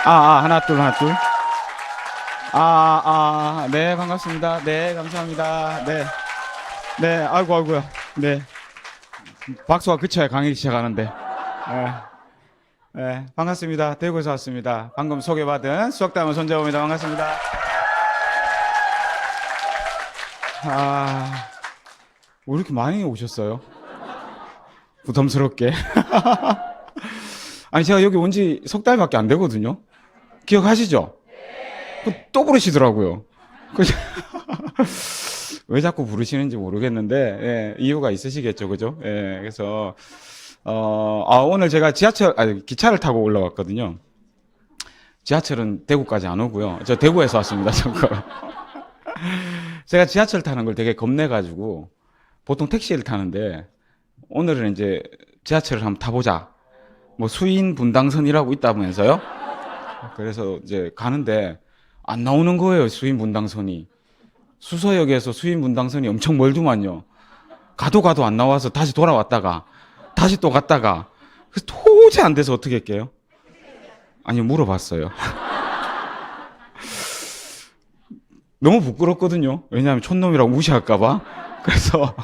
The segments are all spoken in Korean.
하나, 둘, 하나, 둘. 네, 반갑습니다. 네, 감사합니다. 네, 네, 아이고, 아이고야. 네, 박수가 그쳐야 강의 시작하는데. 네, 네, 반갑습니다. 대구에서 왔습니다. 방금 소개받은 수석담원 손재호입니다. 반갑습니다. 아, 왜 이렇게 많이 오셨어요? 부담스럽게. 아니, 제가 여기 온 지 석 달밖에 안 되거든요. 기억하시죠? 또 부르시더라고요. 그래서 왜 자꾸 부르시는지 모르겠는데, 예, 이유가 있으시겠죠, 그죠? 예, 그래서, 오늘 제가 기차를 타고 올라왔거든요. 지하철은 대구까지 안 오고요. 저 대구에서 왔습니다, 잠깐. 제가 지하철 타는 걸 되게 겁내가지고, 보통 택시를 타는데, 오늘은 이제 지하철을 한번 타보자. 뭐 수인 분당선이라고 있다면서요? 그래서 이제 가는데, 안 나오는 거예요, 수인 분당선이. 수서역에서 수인 분당선이 엄청 멀더만요. 가도 안 나와서 다시 돌아왔다가 다시 또 갔다가 그래서 도저히 안 돼서 어떻게 할게요? 아니 물어봤어요. 너무 부끄럽거든요. 왜냐하면 촌놈이라고 무시할까봐. 그래서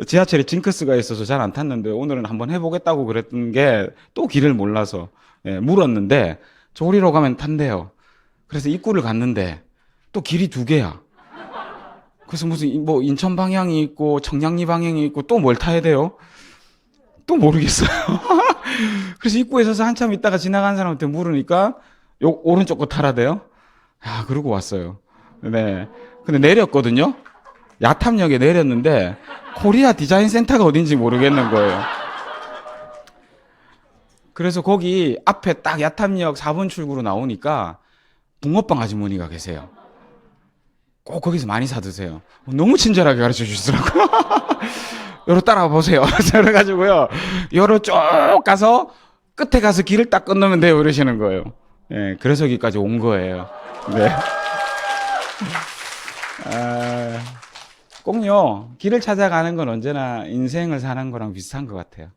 지하철에 징크스가 있어서 잘 안 탔는데 오늘은 한번 해보겠다고 그랬던 게 또 길을 몰라서 물었는데 조리로 가면 탄대요. 그래서 입구를 갔는데 또 길이 두 개야. 그래서 무슨 뭐 인천 방향이 있고 청량리 방향이 있고 또 뭘 타야 돼요? 또 모르겠어요. 그래서 입구에 서서 한참 있다가 지나간 사람한테 물으니까 요 오른쪽 거 타라 돼요. 그러고 왔어요. 네. 근데 내렸거든요. 야탐역에 내렸는데 코리아 디자인 센터가 어딘지 모르겠는 거예요. 그래서 거기 앞에 딱 야탐역 4번 출구로 나오니까 붕어빵 아주머니가 계세요. 꼭 거기서 많이 사드세요. 너무 친절하게 가르쳐 주시더라고요. 요로 따라와 보세요. 그래가지고요. 요로 쭉 가서 끝에 가서 길을 딱 건너면 돼요. 이러시는 거예요. 예, 그래서 여기까지 온 거예요. 네. 꼭요, 길을 찾아가는 건 언제나 인생을 사는 거랑 비슷한 것 같아요.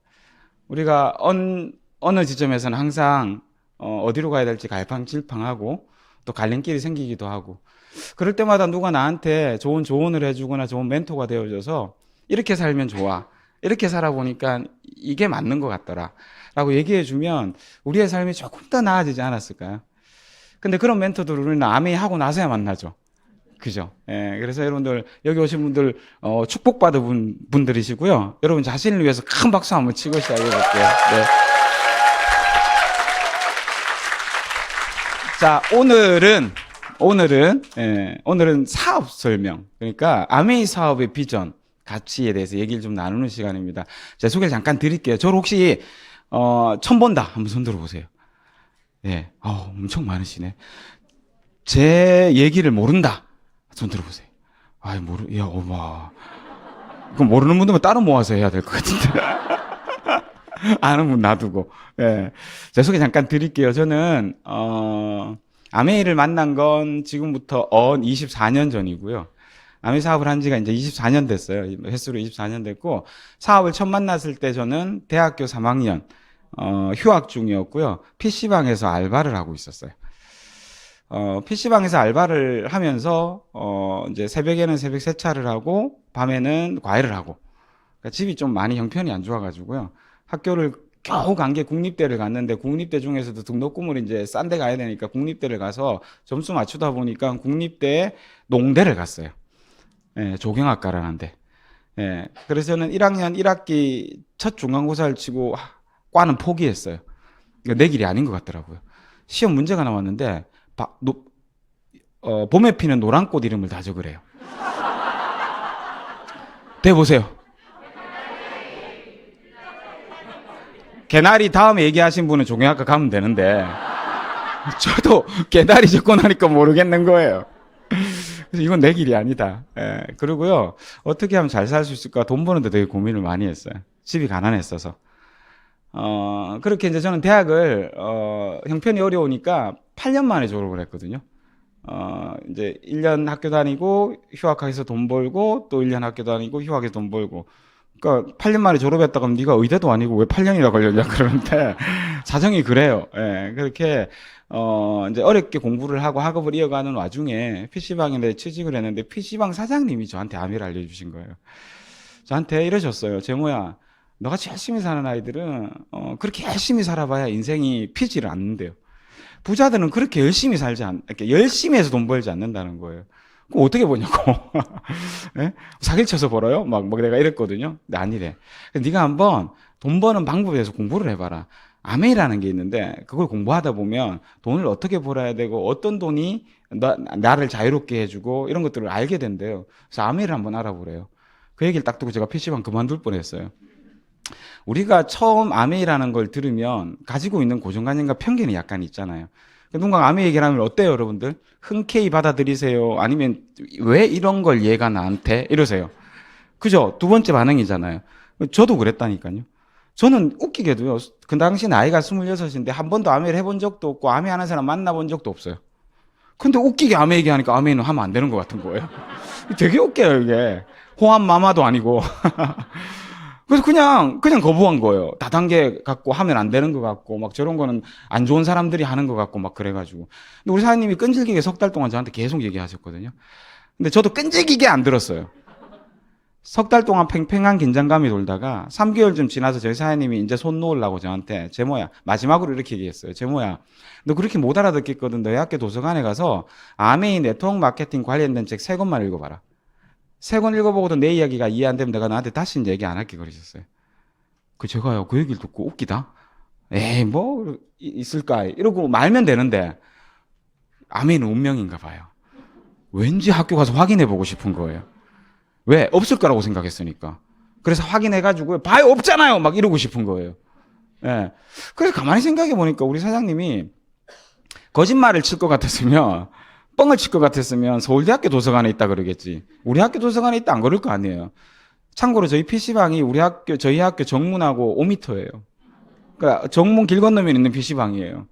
우리가 어느 지점에서는 항상 어디로 가야 될지 갈팡질팡하고 또 갈림길이 생기기도 하고 그럴 때마다 누가 나한테 좋은 조언을 해주거나 좋은 멘토가 되어줘서 이렇게 살면 좋아. 이렇게 살아보니까 이게 맞는 것 같더라. 라고 얘기해주면 우리의 삶이 조금 더 나아지지 않았을까요? 근데 그런 멘토들을 우리는 아메이 하고 나서야 만나죠. 그죠? 예, 그래서 여러분들, 여기 오신 분들, 축복받은 분들이시고요. 여러분 자신을 위해서 큰 박수 한번 치고 시작해볼게요. 네. 자, 오늘은 사업 설명. 그러니까 아메이 사업의 비전, 가치에 대해서 얘기를 좀 나누는 시간입니다. 제가 소개를 잠깐 드릴게요. 저를 혹시, 처음 본다. 한번 손 들어보세요. 예, 엄청 많으시네. 제 얘기를 모른다. 손 들어보세요. 야, 어마. 그럼 모르는 분들은 따로 모아서 해야 될 것 같은데. 아는 분 놔두고. 예. 제 소개 잠깐 드릴게요. 저는, 아메이를 만난 건 지금부터 24년 전이고요. 아메이 사업을 한 지가 이제 24년 됐어요. 횟수로 24년 됐고, 사업을 처음 만났을 때 저는 대학교 3학년, 휴학 중이었고요. PC방에서 알바를 하고 있었어요. PC방에서 알바를 하면서, 이제 새벽에는 새벽 세차를 하고, 밤에는 과외를 하고, 그러니까 집이 좀 많이 형편이 안 좋아가지고요. 학교를 겨우 간 게 국립대를 갔는데, 국립대 중에서도 등록금을 이제 싼 데 가야 되니까 국립대를 가서 점수 맞추다 보니까 국립대 농대를 갔어요. 예, 조경학과라는데. 예, 그래서 저는 1학년 1학기 첫 중간고사를 치고, 과는 포기했어요. 그러니까 내 길이 아닌 것 같더라고요. 시험 문제가 나왔는데, 봄에 피는 노란꽃 이름을 다 적으래요. 대보세요. 개나리 다음에 얘기하신 분은 조경학과 가면 되는데 저도 개나리 적고 나니까 모르겠는 거예요. 그래서 이건 내 길이 아니다. 예, 그리고요 어떻게 하면 잘 살 수 있을까 돈 버는데 되게 고민을 많이 했어요. 집이 가난했어서. 그렇게 이제 저는 대학을 형편이 어려우니까 8년 만에 졸업을 했거든요. 이제 1년 학교 다니고 휴학해서 돈 벌고 또 1년 학교 다니고 휴학해서 돈 벌고 그러니까 8년 만에 졸업했다 그러면 네가 의대도 아니고 왜 8년이나 걸렸냐 그러는데 사정이 그래요. 예, 그렇게 이제 어렵게 공부를 하고 학업을 이어가는 와중에 PC방에 내 취직을 했는데 PC방 사장님이 저한테 암을 알려주신 거예요. 저한테 이러셨어요. 제모야, 너같이 열심히 사는 아이들은 그렇게 열심히 살아봐야 인생이 피지를 않는데요. 부자들은 그렇게 열심히 이렇게 열심히 해서 돈 벌지 않는다는 거예요. 그럼 어떻게 보냐고. 예? 사기를 쳐서 벌어요? 막 내가 이랬거든요. 근데 아니래. 네가 한번 돈 버는 방법에 대해서 공부를 해봐라. 아메이라는 게 있는데 그걸 공부하다 보면 돈을 어떻게 벌어야 되고 어떤 돈이 나를 자유롭게 해주고 이런 것들을 알게 된대요. 그래서 아메이를 한번 알아보래요. 그 얘기를 딱 듣고 제가 PC방 그만둘 뻔했어요. 우리가 처음 아메이라는 걸 들으면 가지고 있는 고정관념과 편견이 약간 있잖아요. 누군가 아메이 얘기를 하면 어때요, 여러분들? 흔쾌히 받아들이세요? 아니면 왜 이런 걸 얘가 나한테? 이러세요. 그죠? 두 번째 반응이잖아요. 저도 그랬다니까요. 저는 웃기게도요, 그 당시 나이가 26인데 한 번도 아메이를 해본 적도 없고 아메이 하는 사람 만나본 적도 없어요. 근데 웃기게 아메이 얘기하니까 아메이는 하면 안 되는 것 같은 거예요. 되게 웃겨요, 이게. 호환 마마도 아니고. 그래서 그냥 거부한 거예요. 다단계 갖고 하면 안 되는 것 같고, 막 저런 거는 안 좋은 사람들이 하는 것 같고, 막 그래가지고. 근데 우리 사장님이 끈질기게 석 달 동안 저한테 계속 얘기하셨거든요. 근데 저도 끈질기게 안 들었어요. 석 달 동안 팽팽한 긴장감이 돌다가 3개월쯤 지나서 저희 사장님이 이제 손 놓으려고 저한테, 제모야, 마지막으로 이렇게 얘기했어요. 제모야, 너 그렇게 못 알아듣겠거든. 너희 학교 도서관에 가서 아메이 네트워크 마케팅 관련된 책 3권만 읽어봐라. 3권 읽어보고도 내 이야기가 이해 안 되면 내가 너한테 다시 얘기 안 할게 그러셨어요. 제가요, 그 얘기를 듣고 웃기다? 에이, 뭐, 있을까? 이러고 말면 되는데, 아메이는 운명인가 봐요. 왠지 학교 가서 확인해보고 싶은 거예요. 왜? 없을 거라고 생각했으니까. 그래서 확인해가지고, 봐요, 없잖아요! 막 이러고 싶은 거예요. 예. 그래서 가만히 생각해보니까 우리 사장님이 거짓말을 칠 것 같았으면, 뻥을 칠 것 같았으면 서울대학교 도서관에 있다 그러겠지. 우리 학교 도서관에 있다 안 그럴 거 아니에요. 참고로 저희 PC방이 저희 학교 정문하고 5m예요. 그러니까 정문 길 건너면 있는 PC방이에요.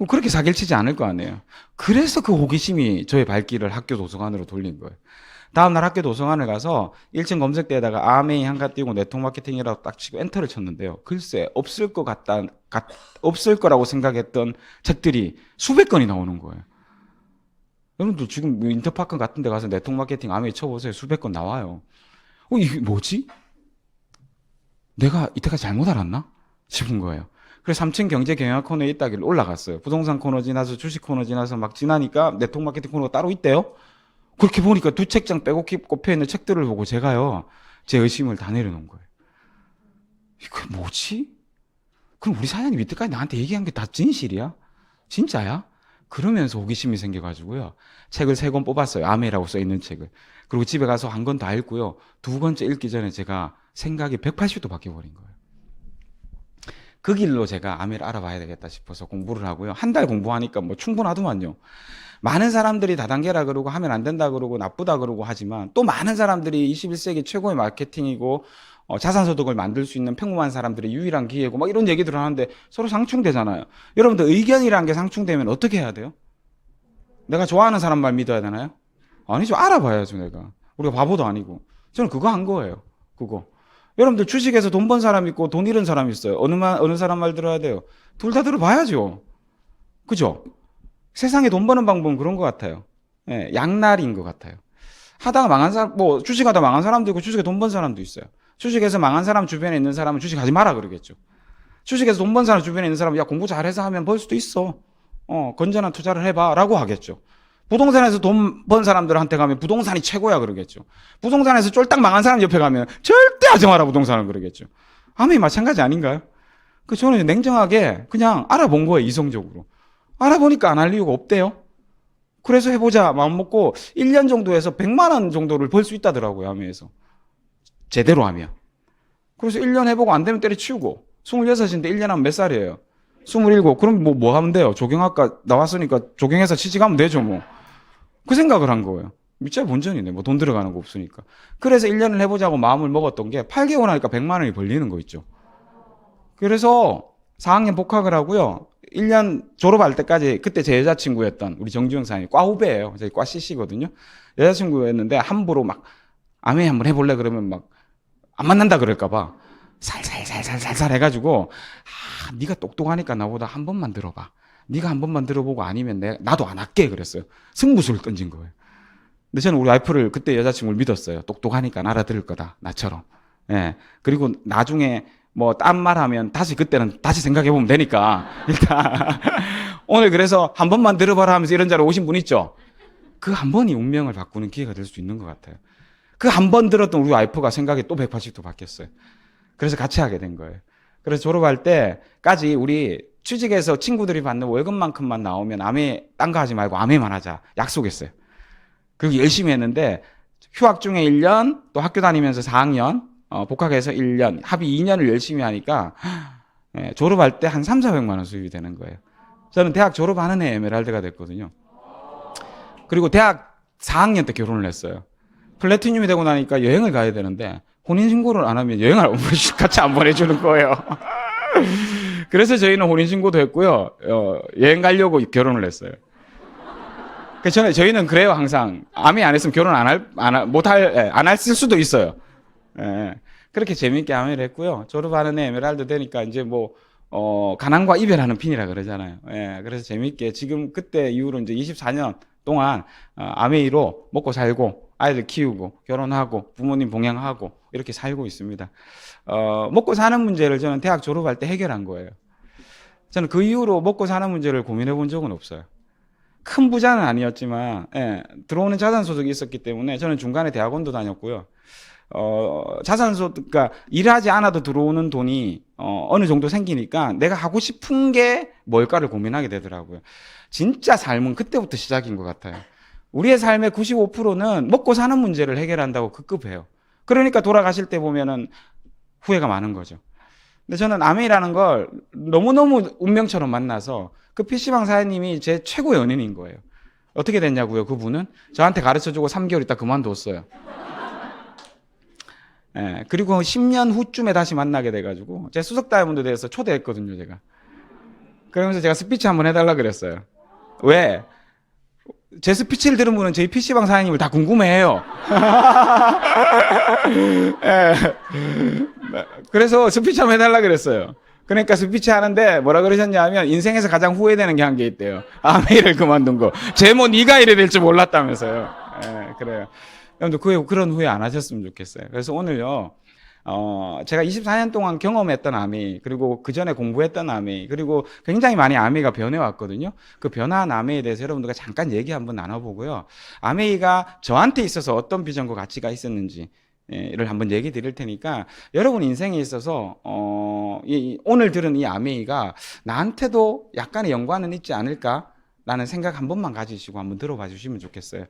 그렇게 사기를 치지 않을 거 아니에요. 그래서 그 호기심이 저의 발길을 학교 도서관으로 돌린 거예요. 다음날 학교 도서관을 가서 1층 검색대에다가 아메이 한가 띄우고 네트워크 마케팅이라고 딱 치고 엔터를 쳤는데요. 글쎄, 없을 거라고 생각했던 책들이 수백 권이 나오는 거예요. 여러분들 지금 인터파크 같은 데 가서 네트워크 마케팅 아메이 쳐보세요. 수백 권 나와요. 이게 뭐지? 내가 이때까지 잘못 알았나? 싶은 거예요. 그래서 3층 경제 경영 코너에 있다길래 올라갔어요. 부동산 코너 지나서 주식 코너 지나서 막 지나니까 네트워크 마케팅 코너가 따로 있대요. 그렇게 보니까 2책장 빼고 꼽혀 있는 책들을 보고 제가요, 제 의심을 다 내려놓은 거예요. 이거 뭐지? 그럼 우리 사장님 이때까지 나한테 얘기한 게 다 진실이야? 진짜야? 그러면서 호기심이 생겨가지고요. 책을 3권 뽑았어요. 아메이라고 써있는 책을. 그리고 집에 가서 한 권 다 읽고요. 2번째 읽기 전에 제가 생각이 180도 바뀌어버린 거예요. 그 길로 제가 아메이를 알아봐야 되겠다 싶어서 공부를 하고요. 한 달 공부하니까 뭐 충분하더만요. 많은 사람들이 다단계라 그러고 하면 안 된다 그러고 나쁘다 그러고 하지만 또 많은 사람들이 21세기 최고의 마케팅이고 자산소득을 만들 수 있는 평범한 사람들의 유일한 기회고 막 이런 얘기들을 하는데 서로 상충되잖아요. 여러분들 의견이라는 게 상충되면 어떻게 해야 돼요? 내가 좋아하는 사람 말 믿어야 되나요? 아니죠. 알아봐야죠, 내가. 우리가 바보도 아니고. 저는 그거 한 거예요. 그거. 여러분들 주식에서 돈 번 사람 있고 돈 잃은 사람 있어요. 어느 사람 말 들어야 돼요? 둘 다 들어봐야죠. 그죠? 세상에 돈 버는 방법은 그런 것 같아요. 예, 양날인 것 같아요. 하다가 망한 사람, 뭐 주식하다 망한 사람도 있고 주식에 돈 번 사람도 있어요. 주식에서 망한 사람 주변에 있는 사람은 주식하지 마라 그러겠죠. 주식에서 돈 번 사람 주변에 있는 사람은 야, 공부 잘해서 하면 벌 수도 있어. 건전한 투자를 해봐라고 하겠죠. 부동산에서 돈 번 사람들한테 가면 부동산이 최고야 그러겠죠. 부동산에서 쫄딱 망한 사람 옆에 가면 절대 하지 마라 부동산은 그러겠죠. 아무리 마찬가지 아닌가요? 저는 냉정하게 그냥 알아본 거예요, 이성적으로. 알아보니까 안 할 이유가 없대요. 그래서 해보자 마음 먹고 1년 정도 해서 100만 원 정도를 벌 수 있다더라고요, 아메에서. 제대로 하면. 그래서 1년 해보고 안 되면 때려치우고. 26인데 1년 하면 몇 살이에요? 27. 그럼 뭐 하면 돼요? 조경학과 나왔으니까 조경해서 취직하면 되죠, 뭐. 그 생각을 한 거예요. 밑자 본전이네. 뭐 돈 들어가는 거 없으니까. 그래서 1년을 해보자고 마음을 먹었던 게 8개월 하니까 100만 원이 벌리는 거 있죠. 그래서 4학년 복학을 하고요. 1년 졸업할 때까지 그때 제 여자친구였던 우리 정주영 사장님 과 후배예요. 저희 과 CC거든요. 여자친구였는데 함부로 막 아메 한번 해볼래 그러면 막 안 만난다 그럴까봐 살살 해가지고 네가 똑똑하니까 나보다 한 번만 들어봐. 네가 한 번만 들어보고 아니면 나도 안 할게 그랬어요. 승부수를 던진 거예요. 근데 저는 우리 와이프를 그때 여자친구를 믿었어요. 똑똑하니까 알아들을 거다 나처럼. 예. 그리고 나중에 뭐 딴 말하면 그때는 다시 생각해보면 되니까 일단 오늘 그래서 한 번만 들어봐라 하면서 이런 자리에 오신 분 있죠. 그 한 번이 운명을 바꾸는 기회가 될 수 있는 것 같아요. 그 한 번 들었던 우리 와이프가 생각이 또 180도 바뀌었어요. 그래서 같이 하게 된 거예요. 그래서 졸업할 때까지 우리 취직해서 친구들이 받는 월급만큼만 나오면 딴 거 하지 말고 아메만 하자 약속했어요. 그리고 열심히 했는데 휴학 중에 1년 또 학교 다니면서 4학년 복학해서 1년 합의 2년을 열심히 하니까 졸업할 때 한 3,400만 원 수입이 되는 거예요. 저는 대학 졸업하는 해에 에메랄드가 됐거든요. 그리고 대학 4학년 때 결혼을 했어요. 플래티늄이 되고 나니까 여행을 가야 되는데 혼인신고를 안 하면 여행을 같이 안 보내주는 거예요. 그래서 저희는 혼인신고도 했고요. 여행 가려고 결혼을 했어요. 그래서 저희는 그래요, 항상. 아미 안 했으면 결혼 안 했을 수도 있어요. 예. 그렇게 재밌게 아미를 했고요. 졸업하는 애 에메랄드 되니까 이제 가난과 이별하는 핀이라 그러잖아요. 예. 그래서 재밌게 지금 그때 이후로 이제 24년 동안 아메이로 먹고 살고 아이들 키우고 결혼하고 부모님 봉양하고 이렇게 살고 있습니다. 먹고 사는 문제를 저는 대학 졸업할 때 해결한 거예요. 저는 그 이후로 먹고 사는 문제를 고민해 본 적은 없어요. 큰 부자는 아니었지만 들어오는 자산소득이 있었기 때문에 저는 중간에 대학원도 다녔고요. 자산소득, 그러니까 일하지 않아도 들어오는 돈이 어느 정도 생기니까 내가 하고 싶은 게 뭘까를 고민하게 되더라고요. 진짜 삶은 그때부터 시작인 것 같아요. 우리의 삶의 95%는 먹고 사는 문제를 해결한다고 급급해요. 그러니까 돌아가실 때 보면은 후회가 많은 거죠. 근데 저는 아메이라는 걸 너무너무 운명처럼 만나서 그 PC방 사장님이 제 최고 연인인 거예요. 어떻게 됐냐고요, 그분은? 저한테 가르쳐주고 3개월 있다 그만뒀어요. 예, 그리고 10년 후쯤에 다시 만나게 돼가지고, 제 수석 다이아몬드 대회에서 초대했거든요, 제가. 그러면서 제가 스피치 한번 해달라 그랬어요. 왜? 제 스피치를 들은 분은 저희 PC방 사장님을 다 궁금해해요. 예. 그래서 스피치 한번 해달라 그랬어요. 그러니까 스피치 하는데 뭐라 그러셨냐 하면 인생에서 가장 후회되는 게 한 게 있대요. 아메이를 그만둔 거. 제모 네가 이래 될 줄 몰랐다면서요. 예, 그래요. 여러분들 그런 후회 안 하셨으면 좋겠어요. 그래서 오늘요, 제가 24년 동안 경험했던 아메이, 그리고 그 전에 공부했던 아메이, 그리고 굉장히 많이 아메이가 변해왔거든요. 그 변화한 아메이에 대해서 여러분들과 잠깐 얘기 한번 나눠보고요. 아메이가 저한테 있어서 어떤 비전과 가치가 있었는지를 한번 얘기 드릴 테니까 여러분 인생에 있어서 오늘 들은 이 아메이가 나한테도 약간의 연관은 있지 않을까라는 생각 한 번만 가지시고 한번 들어봐 주시면 좋겠어요.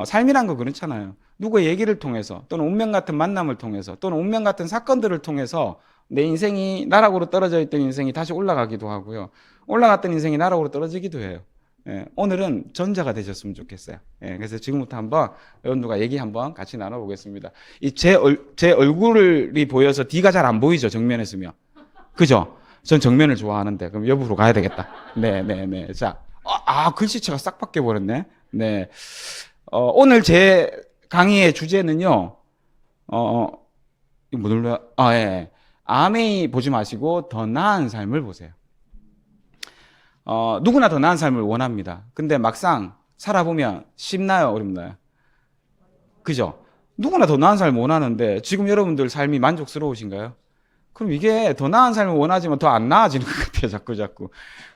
삶이란 거 그렇잖아요. 누구의 얘기를 통해서 또는 운명 같은 만남을 통해서 또는 운명 같은 사건들을 통해서 내 인생이 나락으로 떨어져 있던 인생이 다시 올라가기도 하고요. 올라갔던 인생이 나락으로 떨어지기도 해요. 예, 오늘은 전자가 되셨으면 좋겠어요. 예, 그래서 지금부터 한번 여러분들과 얘기 한번 같이 나눠보겠습니다. 제 얼굴이 보여서 D가 잘 안 보이죠, 정면에 쓰면. 그죠? 전 정면을 좋아하는데 그럼 옆으로 가야 되겠다. 네. 자, 글씨체가 싹 바뀌어버렸네. 네. 오늘 제 강의의 주제는요, 이거 뭐 눌러요? 예. 아메이 보지 마시고 더 나은 삶을 보세요. 누구나 더 나은 삶을 원합니다. 근데 막상 살아보면 쉽나요? 어렵나요? 그죠? 누구나 더 나은 삶을 원하는데 지금 여러분들 삶이 만족스러우신가요? 그럼 이게 더 나은 삶을 원하지만 더 안 나아지는 것 같아요. 자꾸.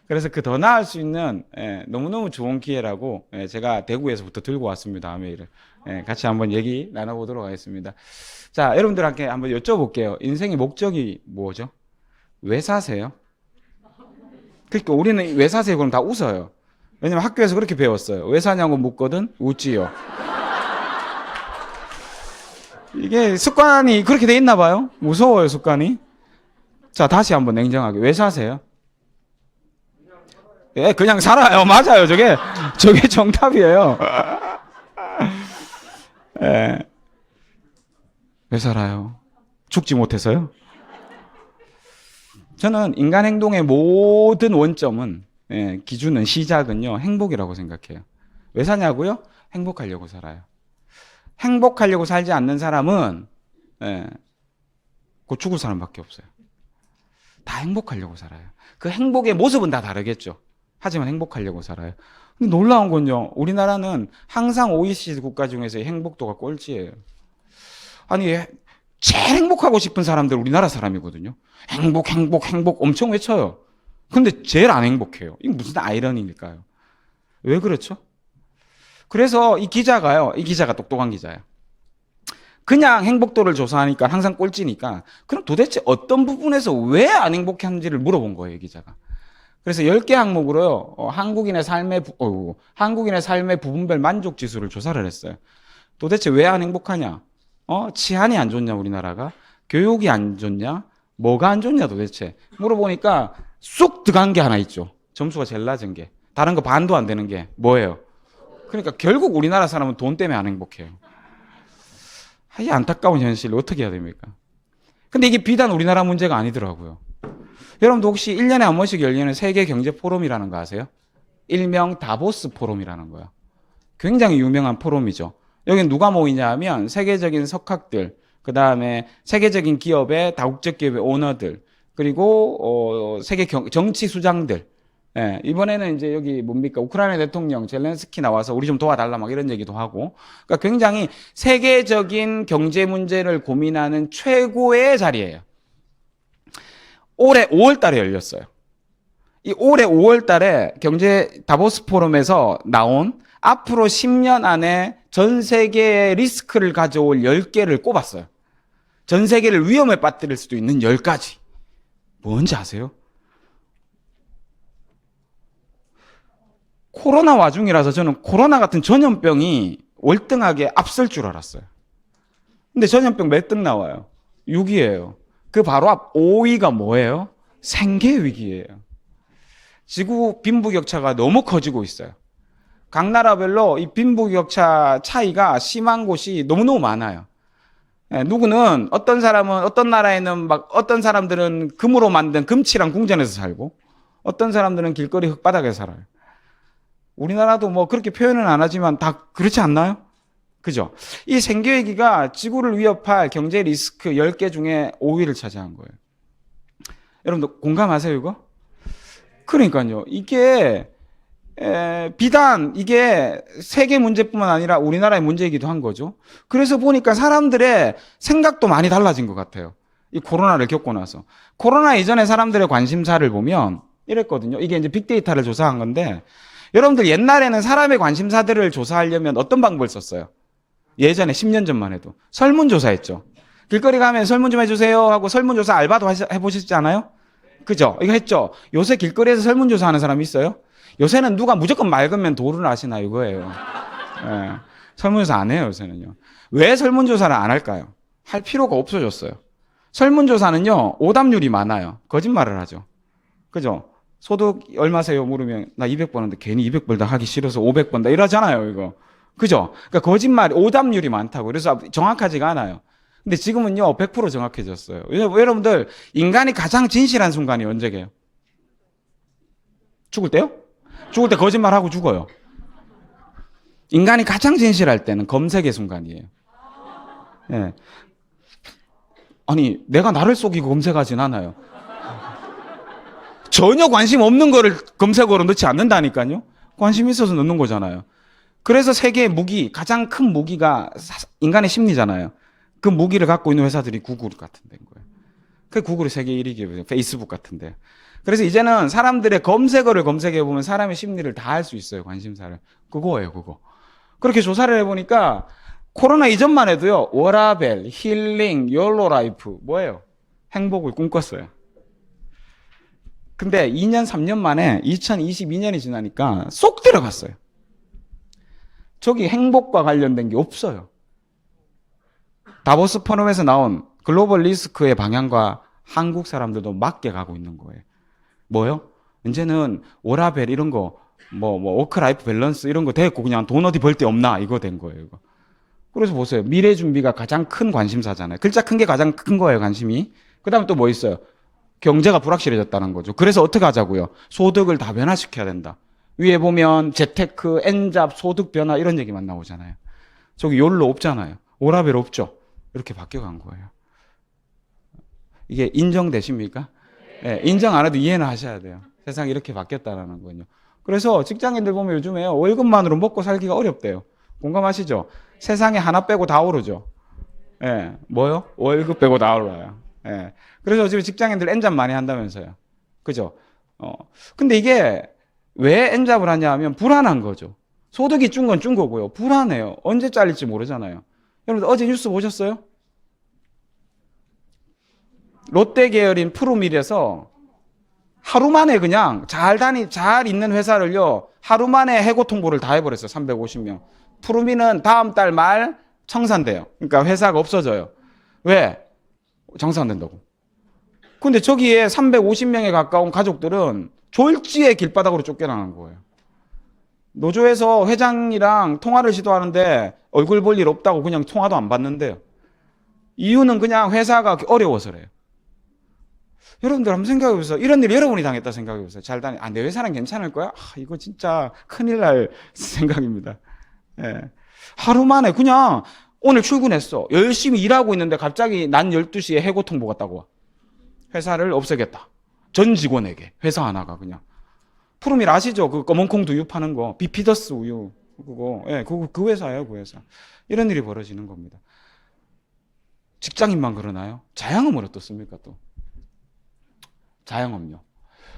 그래서 그 더 나을 수 있는 너무너무 좋은 기회라고 제가 대구에서부터 들고 왔습니다. 아메이를. 같이 한번 얘기 나눠보도록 하겠습니다. 자, 여러분들한테 한번 여쭤볼게요. 인생의 목적이 뭐죠? 왜 사세요? 그러니까 우리는 왜 사세요? 그럼 다 웃어요. 왜냐면 학교에서 그렇게 배웠어요. 왜 사냐고 묻거든 웃지요. 이게 습관이 그렇게 돼 있나 봐요. 무서워요, 습관이. 자, 다시 한번 냉정하게. 왜 사세요? 예, 그냥 살아요. 맞아요. 저게 정답이에요. 예. 왜 살아요? 죽지 못해서요? 저는 인간 행동의 모든 원점은, 기준은, 시작은요, 행복이라고 생각해요. 왜 사냐고요? 행복하려고 살아요. 행복하려고 살지 않는 사람은, 곧 죽을 사람밖에 없어요. 다 행복하려고 살아요. 그 행복의 모습은 다 다르겠죠. 하지만 행복하려고 살아요. 근데 놀라운 건요, 우리나라는 항상 OECD 국가 중에서 행복도가 꼴찌예요. 아니, 제일 행복하고 싶은 사람들 우리나라 사람이거든요. 행복, 행복, 행복 엄청 외쳐요. 근데 제일 안 행복해요. 이게 무슨 아이러니일까요? 왜 그렇죠? 그래서 이 기자가 똑똑한 기자예요. 그냥 행복도를 조사하니까 항상 꼴찌니까 그럼 도대체 어떤 부분에서 왜 안 행복한지를 물어본 거예요, 이 기자가. 그래서 10개 항목으로요, 한국인의 삶의 부분별 만족 지수를 조사를 했어요. 도대체 왜 안 행복하냐? 치안이 안 좋냐, 우리나라가? 교육이 안 좋냐? 뭐가 안 좋냐, 도대체? 물어보니까 쑥 들어간 게 하나 있죠. 점수가 제일 낮은 게. 다른 거 반도 안 되는 게 뭐예요? 그러니까 결국 우리나라 사람은 돈 때문에 안 행복해요. 이 안타까운 현실을 어떻게 해야 됩니까? 근데 이게 비단 우리나라 문제가 아니더라고요. 여러분도 혹시 1년에 한 번씩 열리는 세계 경제 포럼이라는 거 아세요? 일명 다보스 포럼이라는 거예요. 굉장히 유명한 포럼이죠. 여긴 누가 모이냐 하면 세계적인 석학들, 그 다음에 세계적인 기업의 다국적 기업의 오너들, 그리고 세계 정치 수장들. 예, 이번에는 이제 여기 뭡니까? 우크라이나 대통령 젤렌스키 나와서 우리 좀 도와달라 막 이런 얘기도 하고. 그러니까 굉장히 세계적인 경제 문제를 고민하는 최고의 자리예요. 올해 5월 달에 열렸어요. 이 올해 5월 달에 경제 다보스 포럼에서 나온 앞으로 10년 안에 전 세계의 리스크를 가져올 10개를 꼽았어요. 전 세계를 위험에 빠뜨릴 수도 있는 10가지. 뭔지 아세요? 코로나 와중이라서 저는 코로나 같은 전염병이 월등하게 앞설 줄 알았어요. 근데 전염병 몇 등 나와요? 6위예요. 그 바로 앞 5위가 뭐예요? 생계 위기예요. 지구 빈부격차가 너무 커지고 있어요. 각 나라별로 이 빈부격차 차이가 심한 곳이 너무너무 많아요. 누구는 어떤 사람은 어떤 나라에는 막 어떤 사람들은 금으로 만든 금치랑 궁전에서 살고 어떤 사람들은 길거리 흙바닥에 살아요. 우리나라도 뭐 그렇게 표현은 안 하지만 다 그렇지 않나요? 그죠? 이 생계위기가 지구를 위협할 경제 리스크 10개 중에 5위를 차지한 거예요. 여러분들 공감하세요, 이거? 그러니까요. 이게 비단 이게 세계 문제뿐만 아니라 우리나라의 문제이기도 한 거죠. 그래서 보니까 사람들의 생각도 많이 달라진 것 같아요. 이 코로나를 겪고 나서. 코로나 이전에 사람들의 관심사를 보면 이랬거든요. 이게 이제 빅데이터를 조사한 건데 여러분들 옛날에는 사람의 관심사들을 조사하려면 어떤 방법을 썼어요? 예전에 10년 전만 해도 설문조사했죠. 길거리 가면 설문 좀 해주세요 하고 설문조사 알바도 해보시지 않아요? 그죠? 이거 했죠. 요새 길거리에서 설문조사하는 사람이 있어요? 요새는 누가 무조건 맑으면 도를 아시나 이거예요. 예. 설문조사 안 해요, 요새는요. 왜 설문조사를 안 할까요? 할 필요가 없어졌어요. 설문조사는요, 오답률이 많아요. 거짓말을 하죠. 그죠? 소득 얼마세요? 물으면 나 200 버는데 괜히 200 벌다 하기 싫어서 500 번다 이러잖아요, 이거. 그죠? 그러니까 거짓말, 오답률이 많다고. 그래서 정확하지가 않아요. 근데 지금은요, 100% 정확해졌어요. 여러분들, 인간이 가장 진실한 순간이 언제게요? 죽을 때요? 죽을 때 거짓말하고 죽어요. 인간이 가장 진실할 때는 검색의 순간이에요. 예. 아니, 내가 나를 속이고 검색하진 않아요. 전혀 관심 없는 거를 검색어로 넣지 않는다니까요. 관심 있어서 넣는 거잖아요. 그래서 세계의 무기, 가장 큰 무기가 인간의 심리잖아요. 그 무기를 갖고 있는 회사들이 구글 같은 데인 거예요. 그 구글이 세계 1위 기업이에요. 페이스북 같은데. 그래서 이제는 사람들의 검색어를 검색해보면 사람의 심리를 다 알 수 있어요. 관심사를. 그거예요, 그거. 그렇게 조사를 해보니까 코로나 이전만 해도요. 워라벨, 힐링, 욜로 라이프 뭐예요? 행복을 꿈꿨어요. 근데 2년, 3년 만에 2022년이 지나니까 쏙 들어갔어요. 저기 행복과 관련된 게 없어요. 다보스 포럼에서 나온 글로벌 리스크의 방향과 한국 사람들도 맞게 가고 있는 거예요. 뭐요? 이제는 워라벨 이런 거, 워크라이프 밸런스 이런 거 됐고 그냥 돈 어디 벌 데 없나 이거 된 거예요. 이거. 그래서 보세요. 미래 준비가 가장 큰 관심사잖아요. 글자 큰 게 가장 큰 거예요, 관심이. 그 다음에 또 뭐 있어요? 경제가 불확실해졌다는 거죠. 그래서 어떻게 하자고요? 소득을 다 변화시켜야 된다. 위에 보면 재테크, 엔잡, 소득 변화 이런 얘기만 나오잖아요. 저기 욜로 없잖아요. 오라벨 없죠. 이렇게 바뀌어간 거예요. 이게 인정되십니까? 예, 인정 안 해도 이해는 하셔야 돼요. 세상이 이렇게 바뀌었다는 거요. 그래서 직장인들 보면 요즘에 월급만으로 먹고 살기가 어렵대요. 공감하시죠? 세상에 하나 빼고 다 오르죠. 예, 뭐요? 월급 빼고 다 올라요. 예. 그래서 지금 직장인들 N잡 많이 한다면서요. 그죠? 근데 이게 왜 N잡을 하냐 하면 불안한 거죠. 소득이 준 건 준 거고요. 불안해요. 언제 잘릴지 모르잖아요. 여러분들 어제 뉴스 보셨어요? 롯데 계열인 푸르밀에서 하루 만에 그냥 잘 있는 회사를요, 하루 만에 해고 통보를 다 해버렸어요. 350명. 푸르밀은 다음 달 말 청산돼요. 그러니까 회사가 없어져요. 왜? 장사 안 된다고. 근데 저기에 350명에 가까운 가족들은 졸지에 길바닥으로 쫓겨나는 거예요. 노조에서 회장이랑 통화를 시도하는데 얼굴 볼 일 없다고 그냥 통화도 안 받는데요. 이유는 그냥 회사가 어려워서래요. 여러분들 한번 생각해보세요. 이런 일 여러분이 당했다 생각해보세요. 잘 다니, 내 회사는 괜찮을 거야? 이거 진짜 큰일 날 생각입니다. 예. 하루 만에 그냥 오늘 출근했어. 열심히 일하고 있는데 갑자기 난 12시에 해고 통보가 따고 와. 회사를 없애겠다. 전 직원에게. 회사 하나가 그냥. 푸르밀 아시죠? 그 검은콩 두유 파는 거. 비피더스 우유. 그거. 예, 그 회사예요, 그 회사. 이런 일이 벌어지는 겁니다. 직장인만 그러나요? 자영업은 어떻습니까, 또? 자영업요.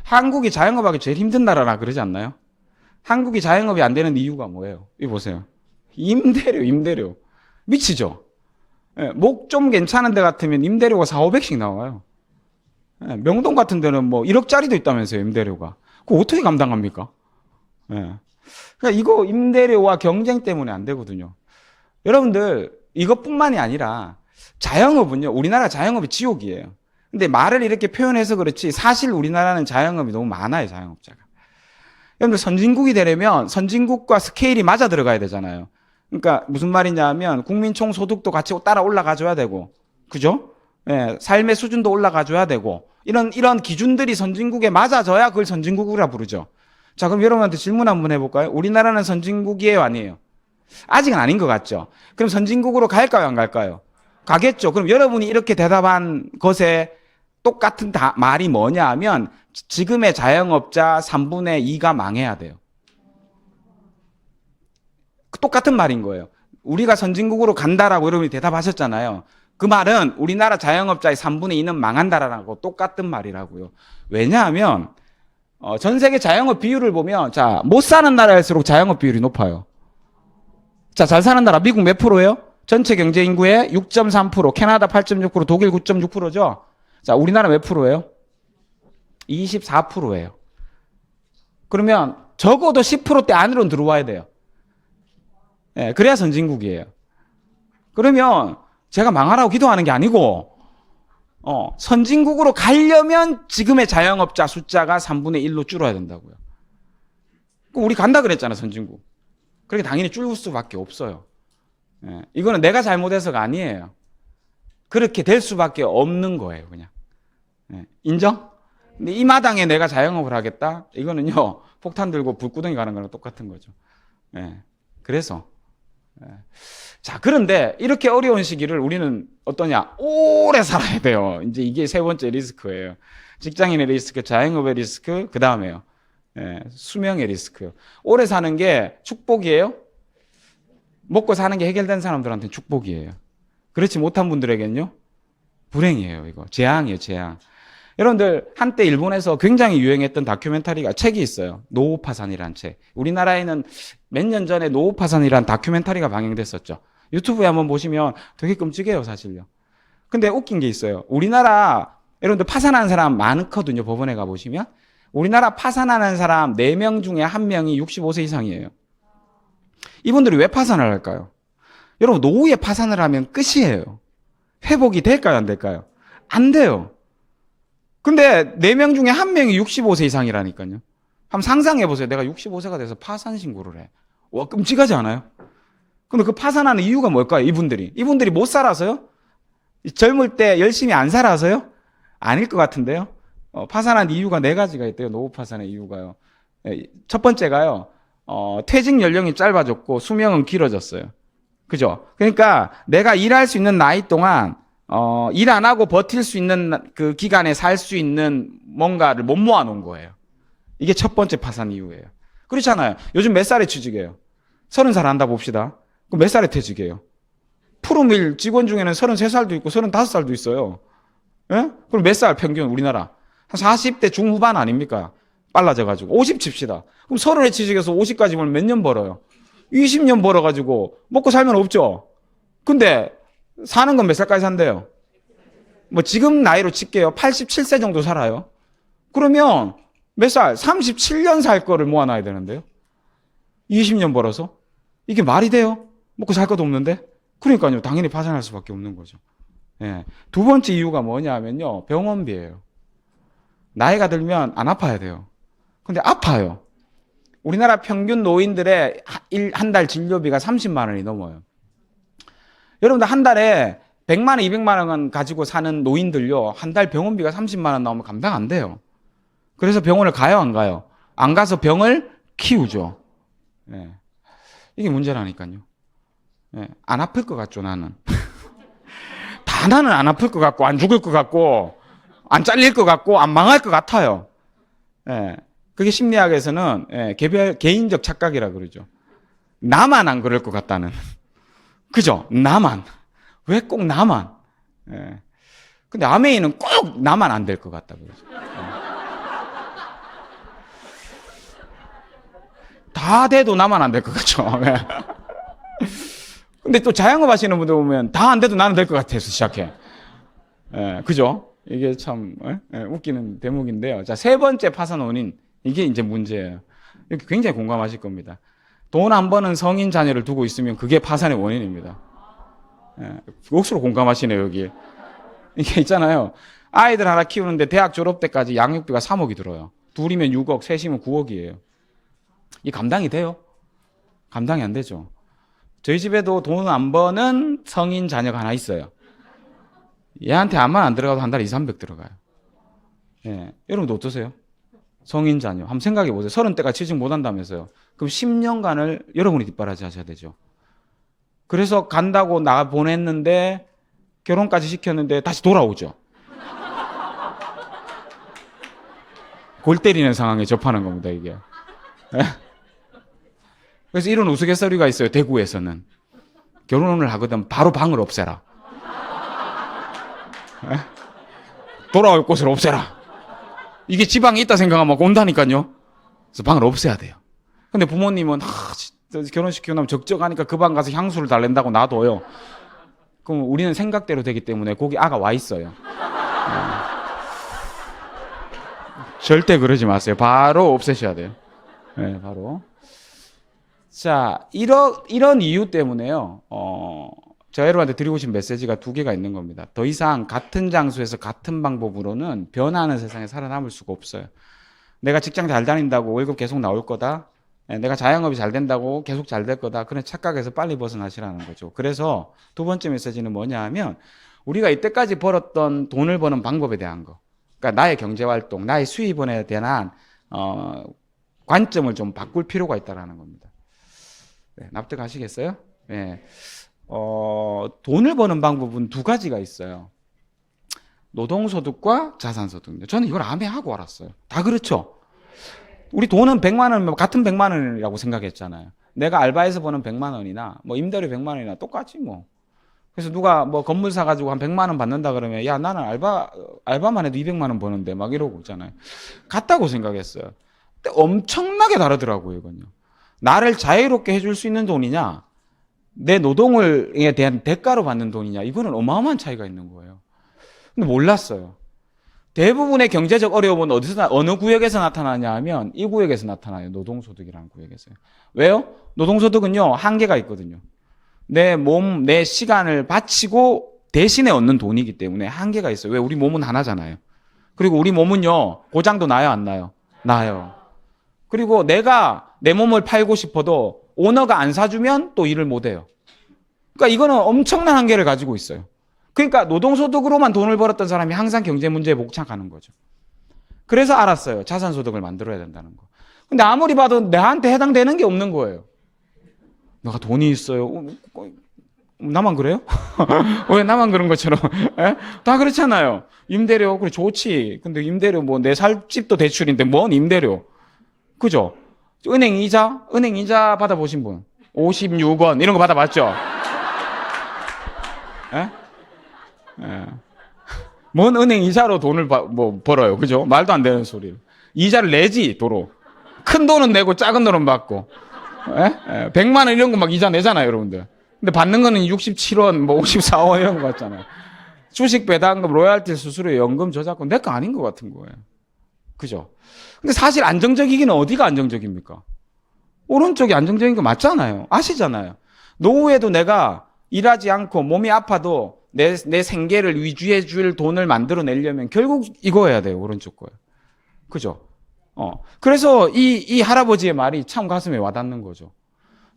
한국이 자영업하기 제일 힘든 나라라 그러지 않나요? 한국이 자영업이 안 되는 이유가 뭐예요? 이거 보세요. 임대료. 미치죠? 예, 목 좀 괜찮은 데 같으면 임대료가 4,500씩 나와요. 예, 명동 같은 데는 뭐 1억짜리도 있다면서요, 임대료가. 그거 어떻게 감당합니까? 예. 그러니까 이거 임대료와 경쟁 때문에 안 되거든요. 여러분들, 이것뿐만이 아니라 자영업은요, 우리나라 자영업이 지옥이에요. 근데 말을 이렇게 표현해서 그렇지 사실 우리나라는 자영업이 너무 많아요, 자영업자가. 여러분들 선진국이 되려면 선진국과 스케일이 맞아 들어가야 되잖아요. 그러니까 무슨 말이냐 하면 국민 총소득도 같이 따라 올라가줘야 되고, 그죠? 예, 삶의 수준도 올라가줘야 되고, 이런 기준들이 선진국에 맞아져야 그걸 선진국이라 부르죠. 자, 그럼 여러분한테 질문 한번 해볼까요? 우리나라는 선진국이에요, 아니에요? 아직은 아닌 것 같죠? 그럼 선진국으로 갈까요, 안 갈까요? 가겠죠. 그럼 여러분이 이렇게 대답한 것에 똑같은 말이 뭐냐 하면 지금의 자영업자 3분의 2가 망해야 돼요. 똑같은 말인 거예요. 우리가 선진국으로 간다라고 여러분이 대답하셨잖아요. 그 말은 우리나라 자영업자의 3분의 2는 망한다라고 똑같은 말이라고요. 왜냐하면 전 세계 자영업 비율을 보면 자, 못 사는 나라일수록 자영업 비율이 높아요. 자, 잘 사는 나라 미국 몇 프로예요? 전체 경제 인구의 6.3%, 캐나다 8.6%, 독일 9.6%죠. 자, 우리나라 몇 프로예요? 24%예요. 그러면 적어도 10%대 안으로 들어와야 돼요. 예, 그래야 선진국이에요. 그러면 제가 망하라고 기도하는 게 아니고 선진국으로 가려면 지금의 자영업자 숫자가 3분의 1로 줄어야 된다고요. 그럼 우리 간다 그랬잖아, 선진국. 그렇게 당연히 줄을 수밖에 없어요. 예, 이거는 내가 잘못해서가 아니에요. 그렇게 될 수밖에 없는 거예요, 그냥. 예, 인정? 근데 이 마당에 내가 자영업을 하겠다? 이거는요, 폭탄 들고 불구덩이 가는 거랑 똑같은 거죠. 예, 그래서. 예. 자, 그런데 이렇게 어려운 시기를 우리는 어떠냐? 오래 살아야 돼요. 이제 이게 세 번째 리스크예요. 직장인의 리스크, 자영업의 리스크, 그 다음에요. 예, 수명의 리스크요. 오래 사는 게 축복이에요? 먹고 사는 게 해결된 사람들한테는 축복이에요. 그렇지 못한 분들에게는요? 불행이에요, 이거. 재앙이에요, 재앙. 여러분들, 한때 일본에서 굉장히 유행했던 다큐멘터리가 책이 있어요. 노후파산이라는 책. 우리나라에는 몇 년 전에 노후파산이라는 다큐멘터리가 방영됐었죠. 유튜브에 한번 보시면 되게 끔찍해요, 사실요. 근데 웃긴 게 있어요. 우리나라, 여러분들 파산하는 사람 많거든요, 법원에 가보시면. 우리나라 파산하는 사람 4명 중에 1명이 65세 이상이에요. 이분들이 왜 파산을 할까요? 여러분, 노후에 파산을 하면 끝이에요. 회복이 될까요, 안 될까요? 안 돼요. 근데 4명 중에 1명이 65세 이상이라니까요. 한번 상상해보세요. 내가 65세가 돼서 파산 신고를 해. 와, 끔찍하지 않아요? 근데 그 파산하는 이유가 뭘까요? 이분들이 못 살아서요? 젊을 때 열심히 안 살아서요? 아닐 것 같은데요. 파산한 이유가 4가지가 있대요. 노후 파산의 이유가요. 첫 번째가요. 퇴직 연령이 짧아졌고 수명은 길어졌어요. 그죠? 그러니까 내가 일할 수 있는 나이 동안 일 안 하고 버틸 수 있는 그 기간에 살 수 있는 뭔가를 못 모아놓은 거예요. 이게 첫 번째 파산 이유예요. 그렇잖아요. 요즘 몇 살에 취직해요? 30살 한다 봅시다. 그럼 몇 살에 퇴직해요? 프로밀 직원 중에는 33살도 있고 35살도 있어요. 예? 그럼 몇 살 평균 우리나라? 한 40대 중후반 아닙니까? 빨라져가지고 50 칩시다. 그럼 30에 취직해서 50까지 벌면 몇 년 벌어요? 20년 벌어가지고 먹고 살면 없죠. 근데 사는 건 몇 살까지 산대요? 뭐 지금 나이로 칠게요. 87세 정도 살아요. 그러면 몇 살? 37년 살 거를 모아놔야 되는데요. 20년 벌어서? 이게 말이 돼요? 먹고 살 것도 없는데? 그러니까요. 당연히 파산할 수밖에 없는 거죠. 예. 두 번째 이유가 뭐냐면요. 병원비예요. 나이가 들면 안 아파야 돼요. 근데 아파요. 우리나라 평균 노인들의 한 달 진료비가 30만 원이 넘어요. 여러분들 한 달에 100만 원, 200만 원 가지고 사는 노인들요. 한 달 병원비가 30만 원 나오면 감당 안 돼요. 그래서 병원을 가요, 안 가요? 안 가서 병을 키우죠. 예. 이게 문제라니까요. 예. 안 아플 것 같죠, 나는. 다 나는 안 아플 것 같고, 안 죽을 것 같고, 안 잘릴 것 같고, 안 망할 것 같아요. 예. 그게 심리학에서는 개인적 착각이라 그러죠. 나만 안 그럴 것 같다는. 그죠? 나만. 왜 꼭 나만? 예. 근데 아메이는 꼭 나만 안 될 것 같다 그러죠. 다 돼도 나만 안 될 것 같죠. 근데 또 자영업 하시는 분들 보면 다 안 돼도 나는 될 것 같아서 시작해. 그죠? 이게 참 웃기는 대목인데요. 자, 세 번째 파산 원인. 이게 이제 문제예요. 이렇게 굉장히 공감하실 겁니다. 돈 안 버는 성인 자녀를 두고 있으면 그게 파산의 원인입니다. 억수로 공감하시네요, 여기. 이게 있잖아요. 아이들 하나 키우는데 대학 졸업 때까지 양육비가 3억이 들어요. 둘이면 6억, 셋이면 9억이에요. 이 감당이 돼요? 감당이 안 되죠. 저희 집에도 돈 안 버는 성인 자녀가 하나 있어요. 얘한테 암만 안 들어가도 한 달에 2, 300 들어가요. 예. 여러분도 어떠세요? 성인 자녀. 한번 생각해 보세요. 30대가 취직 못 한다면서요. 그럼 10년간을 여러분이 뒷바라지 하셔야 되죠. 그래서 간다고 나 보냈는데 결혼까지 시켰는데 다시 돌아오죠. 골 때리는 상황에 접하는 겁니다, 이게. 그래서 이런 우스갯소리가 있어요, 대구에서는. 결혼을 하거든 바로 방을 없애라. 돌아올 곳을 없애라. 이게 지방에 있다 생각하면 온다니까요. 그래서 방을 없애야 돼요. 근데 부모님은 결혼시키고 나면 적적하니까 그 방 가서 향수를 달랜다고 놔둬요. 그럼 우리는 생각대로 되기 때문에 거기 아가 와 있어요. 절대 그러지 마세요. 바로 없애셔야 돼요. 네, 바로. 자, 이런 이유 때문에요. 제가 여러분한테 드리고 싶은 메시지가 두 개가 있는 겁니다. 더 이상 같은 장소에서 같은 방법으로는 변화하는 세상에 살아남을 수가 없어요. 내가 직장 잘 다닌다고 월급 계속 나올 거다. 내가 자영업이 잘 된다고 계속 잘 될 거다. 그런 착각에서 빨리 벗어나시라는 거죠. 그래서 두 번째 메시지는 뭐냐 하면 우리가 이때까지 벌었던 돈을 버는 방법에 대한 거. 그러니까 나의 경제활동, 나의 수입원에 대한 관점을 좀 바꿀 필요가 있다는 겁니다. 네, 납득하시겠어요? 네. 돈을 버는 방법은 두 가지가 있어요. 노동소득과 자산소득. 저는 이걸 암해하고 알았어요. 다 그렇죠? 우리 돈은 100만 원, 같은 100만 원이라고 생각했잖아요. 내가 알바해서 버는 100만 원이나, 뭐 임대료 100만 원이나 똑같지 뭐. 그래서 누가 뭐 건물 사가지고 한 100만 원 받는다 그러면, 야, 나는 알바만 해도 200만 원 버는데 막 이러고 있잖아요. 같다고 생각했어요. 근데 엄청나게 다르더라고요, 이건요. 나를 자유롭게 해줄 수 있는 돈이냐, 내 노동에 대한 대가로 받는 돈이냐, 이거는 어마어마한 차이가 있는 거예요. 근데 몰랐어요. 대부분의 경제적 어려움은 어느 구역에서 나타나냐 하면 이 구역에서 나타나요. 노동소득이라는 구역에서요. 왜요? 노동소득은요, 한계가 있거든요. 내 몸, 내 시간을 바치고 대신에 얻는 돈이기 때문에 한계가 있어요. 왜? 우리 몸은 하나잖아요. 그리고 우리 몸은요, 고장도 나요, 안 나요? 나요. 그리고 내가 내 몸을 팔고 싶어도 오너가 안 사주면 또 일을 못 해요. 그러니까 이거는 엄청난 한계를 가지고 있어요. 그러니까 노동소득으로만 돈을 벌었던 사람이 항상 경제 문제에 목착하는 거죠. 그래서 알았어요. 자산소득을 만들어야 된다는 거. 근데 아무리 봐도 나한테 해당되는 게 없는 거예요. 내가 돈이 있어요. 나만 그래요? 왜 나만 그런 것처럼? 에? 다 그렇잖아요. 임대료, 그래, 좋지. 근데 임대료 뭐 내 살 집도 대출인데 뭔 임대료. 그죠? 은행 이자 받아보신 분. 56원, 이런 거 받아봤죠? 에? 에. 뭔 은행 이자로 돈을 뭐 벌어요. 그죠? 말도 안 되는 소리. 이자를 내지, 도로. 큰 돈은 내고 작은 돈은 받고. 에? 100만 원 이런 거 막 이자 내잖아요, 여러분들. 근데 받는 거는 67원, 뭐 54원 이런 거 같잖아요. 주식 배당금, 로얄티 수수료, 연금 저작권 내 거 아닌 것 같은 거예요. 그죠? 근데 사실 안정적이기는 어디가 안정적입니까? 오른쪽이 안정적인 거 맞잖아요. 아시잖아요. 노후에도 내가 일하지 않고 몸이 아파도 내 생계를 위주해 줄 돈을 만들어내려면 결국 이거 해야 돼요. 오른쪽 거예요. 그죠? 그래서 이 할아버지의 말이 참 가슴에 와닿는 거죠.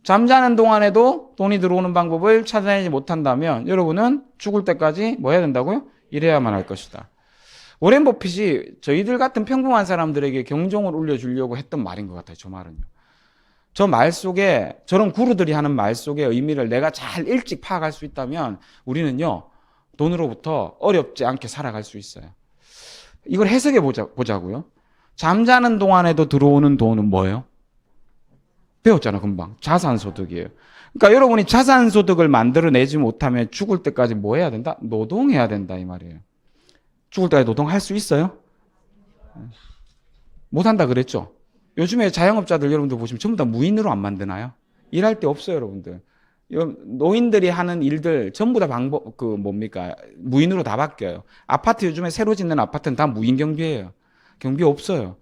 잠자는 동안에도 돈이 들어오는 방법을 찾아내지 못한다면 여러분은 죽을 때까지 뭐 해야 된다고요? 일해야만 할 것이다. 워렌 버핏이 저희들 같은 평범한 사람들에게 경종을 울려주려고 했던 말인 것 같아요. 저 말은요. 저 말 속에, 저런 구루들이 하는 말 속의 의미를 내가 잘 일찍 파악할 수 있다면 우리는요, 돈으로부터 어렵지 않게 살아갈 수 있어요. 이걸 해석해 보자고요. 잠자는 동안에도 들어오는 돈은 뭐예요? 배웠잖아, 금방. 자산소득이에요. 그러니까 여러분이 자산소득을 만들어내지 못하면 죽을 때까지 뭐 해야 된다? 노동해야 된다, 이 말이에요. 죽을 때까지 노동할 수 있어요? 못한다 그랬죠? 요즘에 자영업자들 여러분들 보시면 전부 다 무인으로 안 만드나요? 일할 데 없어요, 여러분들. 노인들이 하는 일들 전부 다 무인으로 다 바뀌어요. 아파트 요즘에 새로 짓는 아파트는 다 무인 경비예요. 경비 없어요.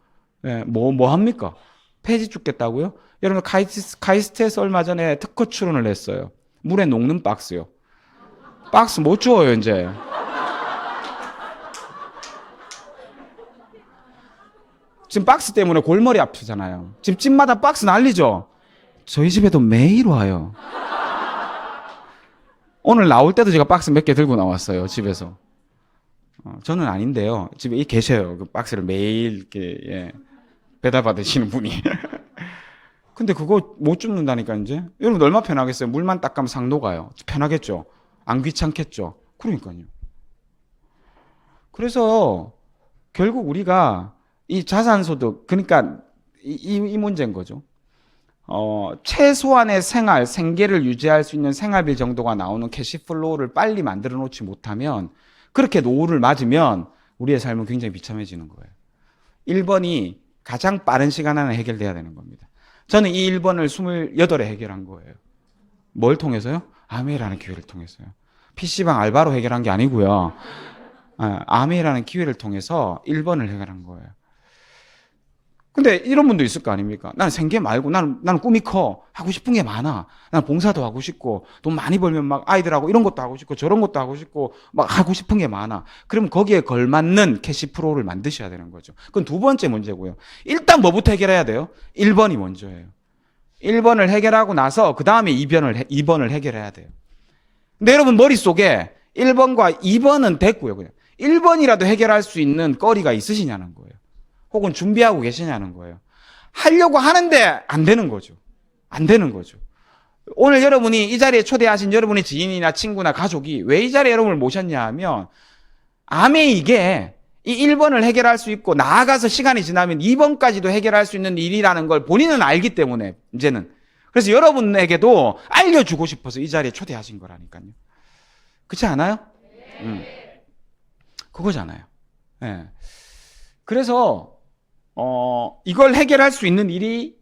예, 뭐 합니까? 폐지 죽겠다고요? 여러분 카이스트에서 얼마 전에 특허 출원을 했어요. 물에 녹는 박스요. 박스 못 주워요, 이제. 지금 박스 때문에 골머리 아프잖아요. 지금 집마다 박스 난리죠? 저희 집에도 매일 와요. 오늘 나올 때도 제가 박스 몇 개 들고 나왔어요, 집에서. 저는 아닌데요. 집에 계셔요. 그 박스를 매일 이렇게, 예, 배달 받으시는 분이. 근데 그거 못 줍는다니까, 이제. 여러분 얼마 편하겠어요? 물만 닦으면 상 녹아요. 편하겠죠? 안 귀찮겠죠? 그러니까요. 그래서 결국 우리가 이 자산소득, 그러니까 이 문제인 거죠. 최소한의 생계를 유지할 수 있는 생활비 정도가 나오는 캐시플로우를 빨리 만들어 놓지 못하면, 그렇게 노후를 맞으면 우리의 삶은 굉장히 비참해지는 거예요. 1번이 가장 빠른 시간 안에 해결돼야 되는 겁니다. 저는 이 1번을 28에 해결한 거예요. 뭘 통해서요? 아메이라는 기회를 통해서요. PC방 알바로 해결한 게 아니고요. 아메이라는 기회를 통해서 1번을 해결한 거예요. 근데 이런 분도 있을 거 아닙니까? 나는 생계 말고 나는 꿈이 커. 하고 싶은 게 많아. 나는 봉사도 하고 싶고 돈 많이 벌면 막 아이들하고 이런 것도 하고 싶고 저런 것도 하고 싶고 막 하고 싶은 게 많아. 그럼 거기에 걸맞는 캐시프로를 만드셔야 되는 거죠. 그건 두 번째 문제고요. 일단 뭐부터 해결해야 돼요? 1번이 먼저예요. 1번을 해결하고 나서 그 다음에 2번을 해결해야 돼요. 근데 여러분 머릿속에 1번과 2번은 됐고요. 그냥 1번이라도 해결할 수 있는 거리가 있으시냐는 거예요. 혹은 준비하고 계시냐는 거예요. 하려고 하는데 안 되는 거죠. 안 되는 거죠. 오늘 여러분이 이 자리에 초대하신 여러분의 지인이나 친구나 가족이 왜 이 자리에 여러분을 모셨냐 하면 이게 이 1번을 해결할 수 있고 나아가서 시간이 지나면 2번까지도 해결할 수 있는 일이라는 걸 본인은 알기 때문에 이제는. 그래서 여러분에게도 알려주고 싶어서 이 자리에 초대하신 거라니까요. 그렇지 않아요? 그거잖아요. 네. 그래서 이걸 해결할 수 있는 일이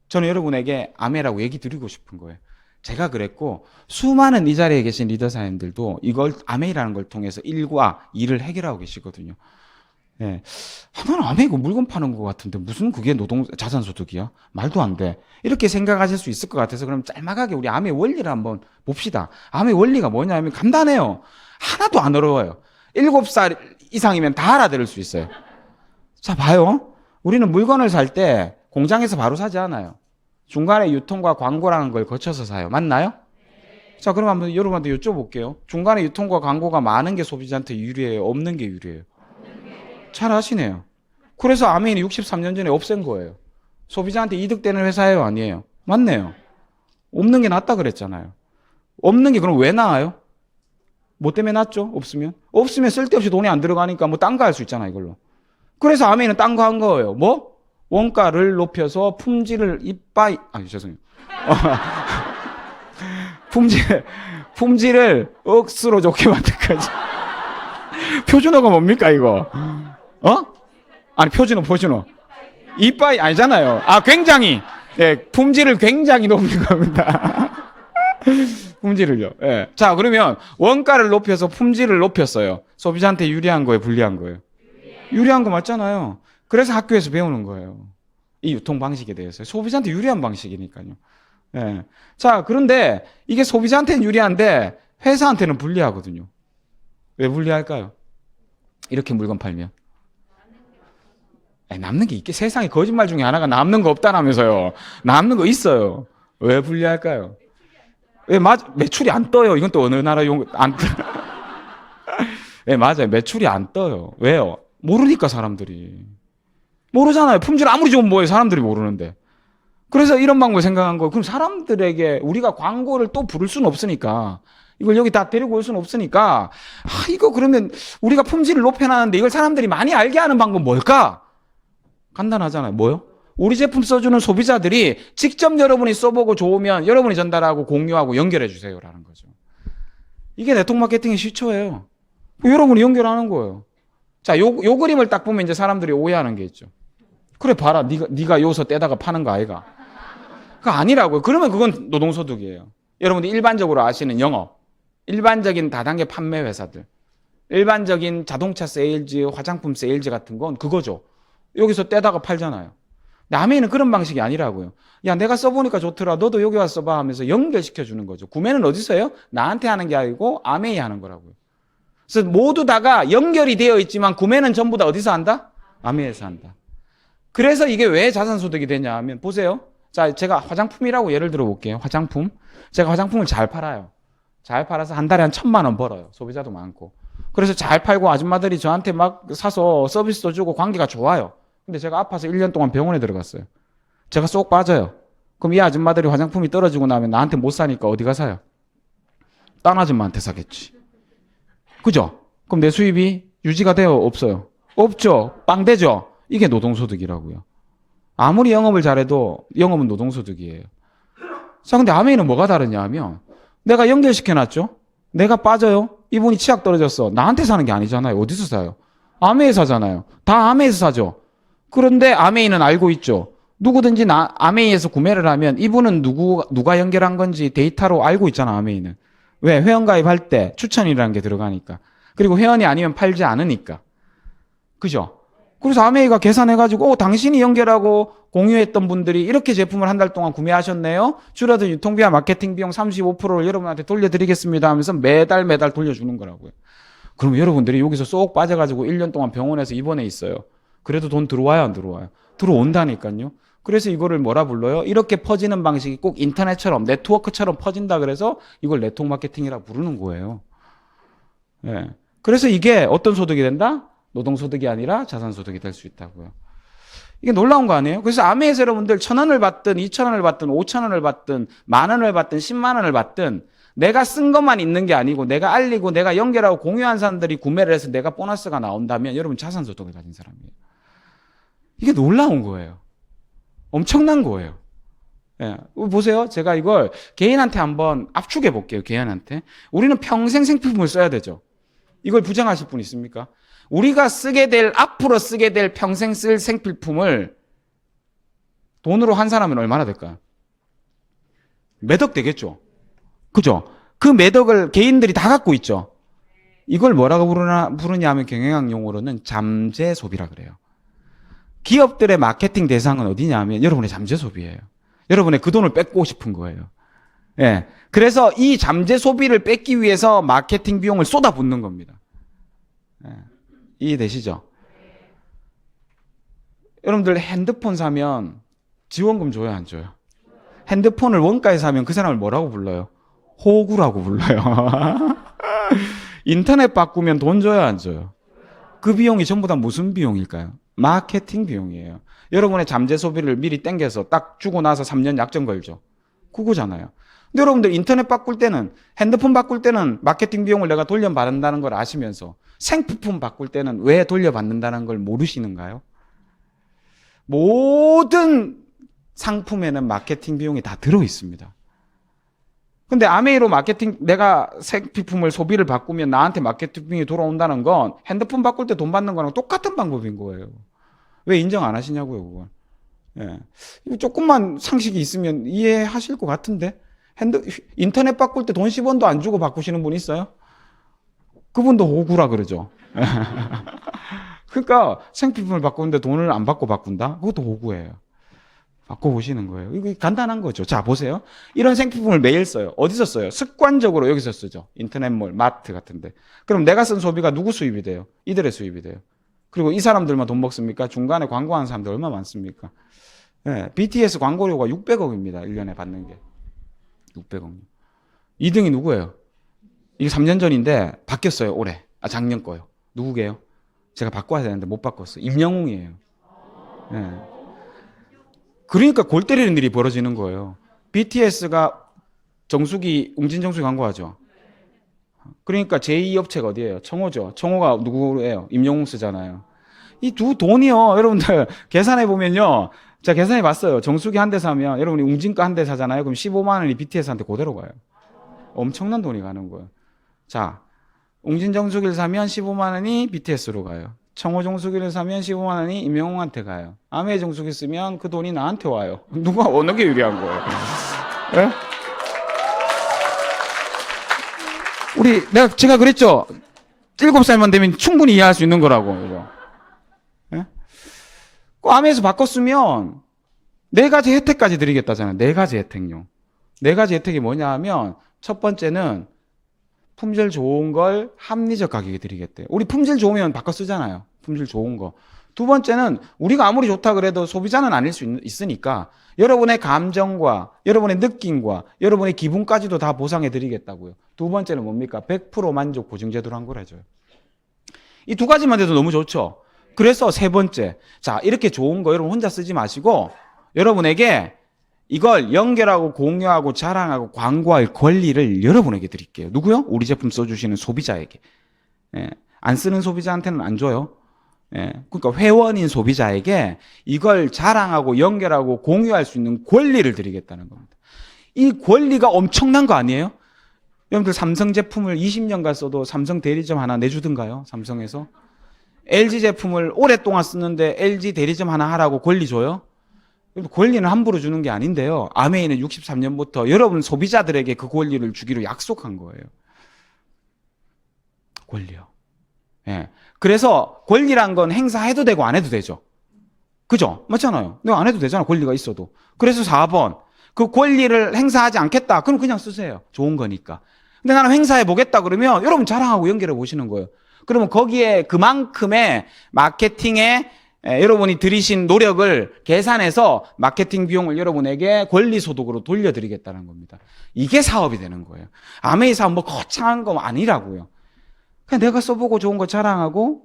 저는 여러분에게 아메라고 얘기 드리고 싶은 거예요. 제가 그랬고 수많은 이 자리에 계신 리더사님들도 이걸 아메이라는 걸 통해서 1과 2를 해결하고 계시거든요. 예. 나는 아메이고 물건 파는 것 같은데 무슨 그게 자산소득이야? 말도 안 돼. 이렇게 생각하실 수 있을 것 같아서 그럼 짤막하게 우리 아메이 원리를 한번 봅시다. 아메이 원리가 뭐냐면 간단해요. 하나도 안 어려워요. 7살 이상이면 다 알아들을 수 있어요. 자, 봐요. 우리는 물건을 살 때 공장에서 바로 사지 않아요. 중간에 유통과 광고라는 걸 거쳐서 사요. 맞나요? 자, 그럼 한번 여러분한테 여쭤볼게요. 중간에 유통과 광고가 많은 게 소비자한테 유리해요? 없는 게 유리해요? 잘 아시네요. 그래서 아메인이 63년 전에 없앤 거예요. 소비자한테 이득되는 회사예요? 아니에요? 맞네요. 없는 게 낫다 그랬잖아요. 없는 게 그럼 왜 나와요? 뭐 때문에 났죠? 없으면 쓸데없이 돈이 안 들어가니까 뭐 딴 거 할 수 있잖아, 이걸로. 그래서 아메이는 딴 거 한 거예요. 뭐? 원가를 높여서 품질을 죄송해요. 품질을 억수로 좋게 만들까지. 표준어가 뭡니까, 이거? 아니, 표준어. 아니잖아요. 굉장히. 예, 품질을 굉장히 높인 겁니다. 품질을요. 예. 자, 그러면 원가를 높여서 품질을 높였어요. 소비자한테 유리한 거예요, 불리한 거예요? 유리한 거 맞잖아요. 그래서 학교에서 배우는 거예요. 이 유통 방식에 대해서. 소비자한테 유리한 방식이니까요. 예. 자, 그런데 이게 소비자한테는 유리한데 회사한테는 불리하거든요. 왜 불리할까요? 이렇게 물건 팔면. 남는 게 있게 세상에 거짓말 중에 하나가 남는 거 없다라면서요. 남는 거 있어요. 왜 불리할까요? 매출이 안 떠요. 이건 또 어느 나라 안 떠. 네, 맞아요. 매출이 안 떠요. 왜요? 모르니까 사람들이. 모르잖아요. 품질 아무리 좋으면 뭐예요? 사람들이 모르는데. 그래서 이런 방법을 생각한 거예요. 그럼 사람들에게 우리가 광고를 또 부를 수는 없으니까, 이걸 여기 다 데리고 올 수는 없으니까, 이거 그러면 우리가 품질을 높여놨는데 이걸 사람들이 많이 알게 하는 방법 뭘까? 간단하잖아요. 뭐요? 우리 제품 써주는 소비자들이 직접 여러분이 써보고 좋으면 여러분이 전달하고 공유하고 연결해 주세요라는 거죠. 이게 네트워크 마케팅의 시초예요. 여러분이 연결하는 거예요. 자, 요 그림을 딱 보면 이제 사람들이 오해하는 게 있죠. 그래 봐라, 네가 요서 떼다가 파는 거 아이가? 그거 아니라고요. 그러면 그건 노동소득이에요. 여러분들 일반적으로 아시는 영업, 일반적인 다단계 판매 회사들, 일반적인 자동차 세일즈, 화장품 세일즈 같은 건 그거죠. 여기서 떼다가 팔잖아요. 남해는 그런 방식이 아니라고요. 야, 내가 써보니까 좋더라. 너도 여기 와서 써봐 하면서 연결시켜주는 거죠. 구매는 어디서 해요? 나한테 하는 게 아니고 아메이 하는 거라고요. 그래서 모두 다가 연결이 되어 있지만 구매는 전부 다 어디서 한다? 아메이에서 한다. 그래서 이게 왜 자산소득이 되냐 하면 보세요. 자, 제가 화장품이라고 예를 들어 볼게요. 화장품. 제가 화장품을 잘 팔아요. 잘 팔아서 한 달에 한 1,000만 원 벌어요. 소비자도 많고. 그래서 잘 팔고 아줌마들이 저한테 막 사서 서비스도 주고 관계가 좋아요. 근데 제가 아파서 1년 동안 병원에 들어갔어요. 제가 쏙 빠져요. 그럼 이 아줌마들이 화장품이 떨어지고 나면 나한테 못 사니까 어디 가사요? 딴 아줌마한테 사겠지. 그죠? 그럼 내 수입이 유지가 돼요? 없어요? 없죠. 빵되죠? 이게 노동소득이라고요. 아무리 영업을 잘해도 영업은 노동소득이에요. 자, 근데 아메이는 뭐가 다르냐 하면 내가 연결시켜놨죠? 내가 빠져요? 이분이 치약 떨어졌어. 나한테 사는 게 아니잖아요. 어디서 사요? 아메이 사잖아요. 다 아메이에서 사죠. 그런데 아메이는 알고 있죠. 누구든지 아메이에서 구매를 하면 이분은 누가 연결한 건지 데이터로 알고 있잖아, 아메이는. 왜? 회원가입할 때 추천이라는 게 들어가니까. 그리고 회원이 아니면 팔지 않으니까. 그죠? 그래서 아메이가 계산해가지고 당신이 연결하고 공유했던 분들이 이렇게 제품을 한 달 동안 구매하셨네요. 줄어든 유통비와 마케팅 비용 35%를 여러분한테 돌려드리겠습니다 하면서 매달 돌려주는 거라고요. 그럼 여러분들이 여기서 쏙 빠져가지고 1년 동안 병원에서 입원해 있어요. 그래도 돈 들어와요, 안 들어와요? 들어온다니까요. 그래서 이거를 뭐라 불러요? 이렇게 퍼지는 방식이 꼭 인터넷처럼 네트워크처럼 퍼진다 그래서 이걸 네트워크 마케팅이라고 부르는 거예요. 예. 그래서 이게 어떤 소득이 된다? 노동소득이 아니라 자산소득이 될 수 있다고요. 이게 놀라운 거 아니에요? 그래서 아메에서 여러분들 1,000원을 받든 2,000원을 받든 5,000원을 받든 10,000원을 받든 10만 원을 받든 내가 쓴 것만 있는 게 아니고 내가 알리고 내가 연결하고 공유한 사람들이 구매를 해서 내가 보너스가 나온다면 여러분 자산소득을 가진 사람이에요. 이게 놀라운 거예요. 엄청난 거예요. 예. 보세요. 제가 이걸 개인한테 한번 압축해 볼게요. 개인한테. 우리는 평생 생필품을 써야 되죠. 이걸 부정하실 분 있습니까? 우리가 앞으로 쓰게 될 평생 쓸 생필품을 돈으로 한 사람은 얼마나 될까요? 몇 억 되겠죠? 그죠? 그 몇 억을 개인들이 다 갖고 있죠? 이걸 뭐라고 부르냐 하면 경영학 용어로는 잠재 소비라 그래요. 기업들의 마케팅 대상은 어디냐 하면 여러분의 잠재 소비예요. 여러분의 그 돈을 뺏고 싶은 거예요. 예. 그래서 이 잠재 소비를 뺏기 위해서 마케팅 비용을 쏟아붓는 겁니다. 예. 이해되시죠? 여러분들 핸드폰 사면 지원금 줘요, 안 줘요? 핸드폰을 원가에 사면 그 사람을 뭐라고 불러요? 호구라고 불러요. 인터넷 바꾸면 돈 줘요, 안 줘요? 그 비용이 전부 다 무슨 비용일까요? 마케팅 비용이에요. 여러분의 잠재 소비를 미리 땡겨서 딱 주고 나서 3년 약정 걸죠. 그거잖아요. 근데 여러분들 인터넷 바꿀 때는, 핸드폰 바꿀 때는 마케팅 비용을 내가 돌려받는다는 걸 아시면서 생필품 바꿀 때는 왜 돌려받는다는 걸 모르시는가요? 모든 상품에는 마케팅 비용이 다 들어 있습니다. 근데 아메이로 마케팅, 내가 생필품을 소비를 바꾸면 나한테 마케팅 비용이 돌아온다는 건 핸드폰 바꿀 때 돈 받는 거랑 똑같은 방법인 거예요. 왜 인정 안 하시냐고요, 그건. 예. 조금만 상식이 있으면 이해하실 것 같은데? 인터넷 바꿀 때 돈 10원도 안 주고 바꾸시는 분 있어요? 그분도 호구라 그러죠. 그러니까 생필품을 바꾸는데 돈을 안 받고 바꾼다? 그것도 호구예요. 바꿔보시는 거예요. 이거 간단한 거죠. 자, 보세요. 이런 생필품을 매일 써요. 어디서 써요? 습관적으로 여기서 쓰죠. 인터넷몰, 마트 같은데. 그럼 내가 쓴 소비가 누구 수입이 돼요? 이들의 수입이 돼요. 그리고 이 사람들만 돈 먹습니까? 중간에 광고하는 사람들 얼마나 많습니까? 네, BTS 광고료가 600억입니다. 1년에 받는 게. 600억. 2등이 누구예요? 이게 3년 전인데 바뀌었어요. 올해. 작년 거요. 누구게요? 제가 바꿔야 되는데 못 바꿨어요. 임영웅이에요. 네. 그러니까 골 때리는 일이 벌어지는 거예요. BTS가 정수기, 웅진정수기 광고하죠. 그러니까 제2업체가 어디예요? 청호죠. 청호가 누구예요? 임영웅 쓰잖아요. 이 두 돈이요. 여러분들 계산해 보면요. 제가 계산해 봤어요. 정수기 한 대 사면 여러분이 웅진가 한 대 사잖아요. 그럼 15만 원이 BTS한테 그대로 가요. 엄청난 돈이 가는 거예요. 자, 웅진 정수기를 사면 15만 원이 BTS로 가요. 청호 정수기를 사면 15만 원이 임영웅한테 가요. 아메 정수기 쓰면 그 돈이 나한테 와요. 누가 어느 게 유리한 거예요? 네? 제가 그랬죠? 7살만 되면 충분히 이해할 수 있는 거라고. 네? 그 아메에서 바꿨으면 4가지 혜택까지 드리겠다잖아요. 4가지 혜택요. 4가지 혜택이 뭐냐 하면 첫 번째는 품질 좋은 걸 합리적 가격에 드리겠대요. 우리 품질 좋으면 바꿔 쓰잖아요. 품질 좋은 거. 두 번째는 우리가 아무리 좋다 그래도 소비자는 아닐 수 있으니까 여러분의 감정과 여러분의 느낌과 여러분의 기분까지도 다 보상해 드리겠다고요. 두 번째는 뭡니까? 100% 만족 보증 제도로 한 거라죠. 이 2가지만 돼도 너무 좋죠. 그래서 세 번째. 자, 이렇게 좋은 거 여러분 혼자 쓰지 마시고 여러분에게 이걸 연결하고 공유하고 자랑하고 광고할 권리를 여러분에게 드릴게요. 누구요? 우리 제품 써주시는 소비자에게. 예, 안 쓰는 소비자한테는 안 줘요. 예, 그러니까 회원인 소비자에게 이걸 자랑하고 연결하고 공유할 수 있는 권리를 드리겠다는 겁니다. 이 권리가 엄청난 거 아니에요? 여러분들 삼성 제품을 20년간 써도 삼성 대리점 하나 내주든가요? 삼성에서? LG 제품을 오랫동안 쓰는데 LG 대리점 하나 하라고 권리 줘요? 권리는 함부로 주는 게 아닌데요. 아메이는 63년부터 여러분 소비자들에게 그 권리를 주기로 약속한 거예요. 권리요. 예. 그래서 권리란 건 행사해도 되고 안 해도 되죠. 그죠? 맞잖아요. 내가 안 해도 되잖아. 권리가 있어도. 그래서 4번. 그 권리를 행사하지 않겠다. 그럼 그냥 쓰세요. 좋은 거니까. 근데 나는 행사해 보겠다 그러면 여러분 자랑하고 연결해 보시는 거예요. 그러면 거기에 그만큼의 마케팅에 여러분이 들이신 노력을 계산해서 마케팅 비용을 여러분에게 권리소득으로 돌려드리겠다는 겁니다. 이게 사업이 되는 거예요. 아메이 사업 뭐 거창한 거 아니라고요. 그냥 내가 써보고 좋은 거 자랑하고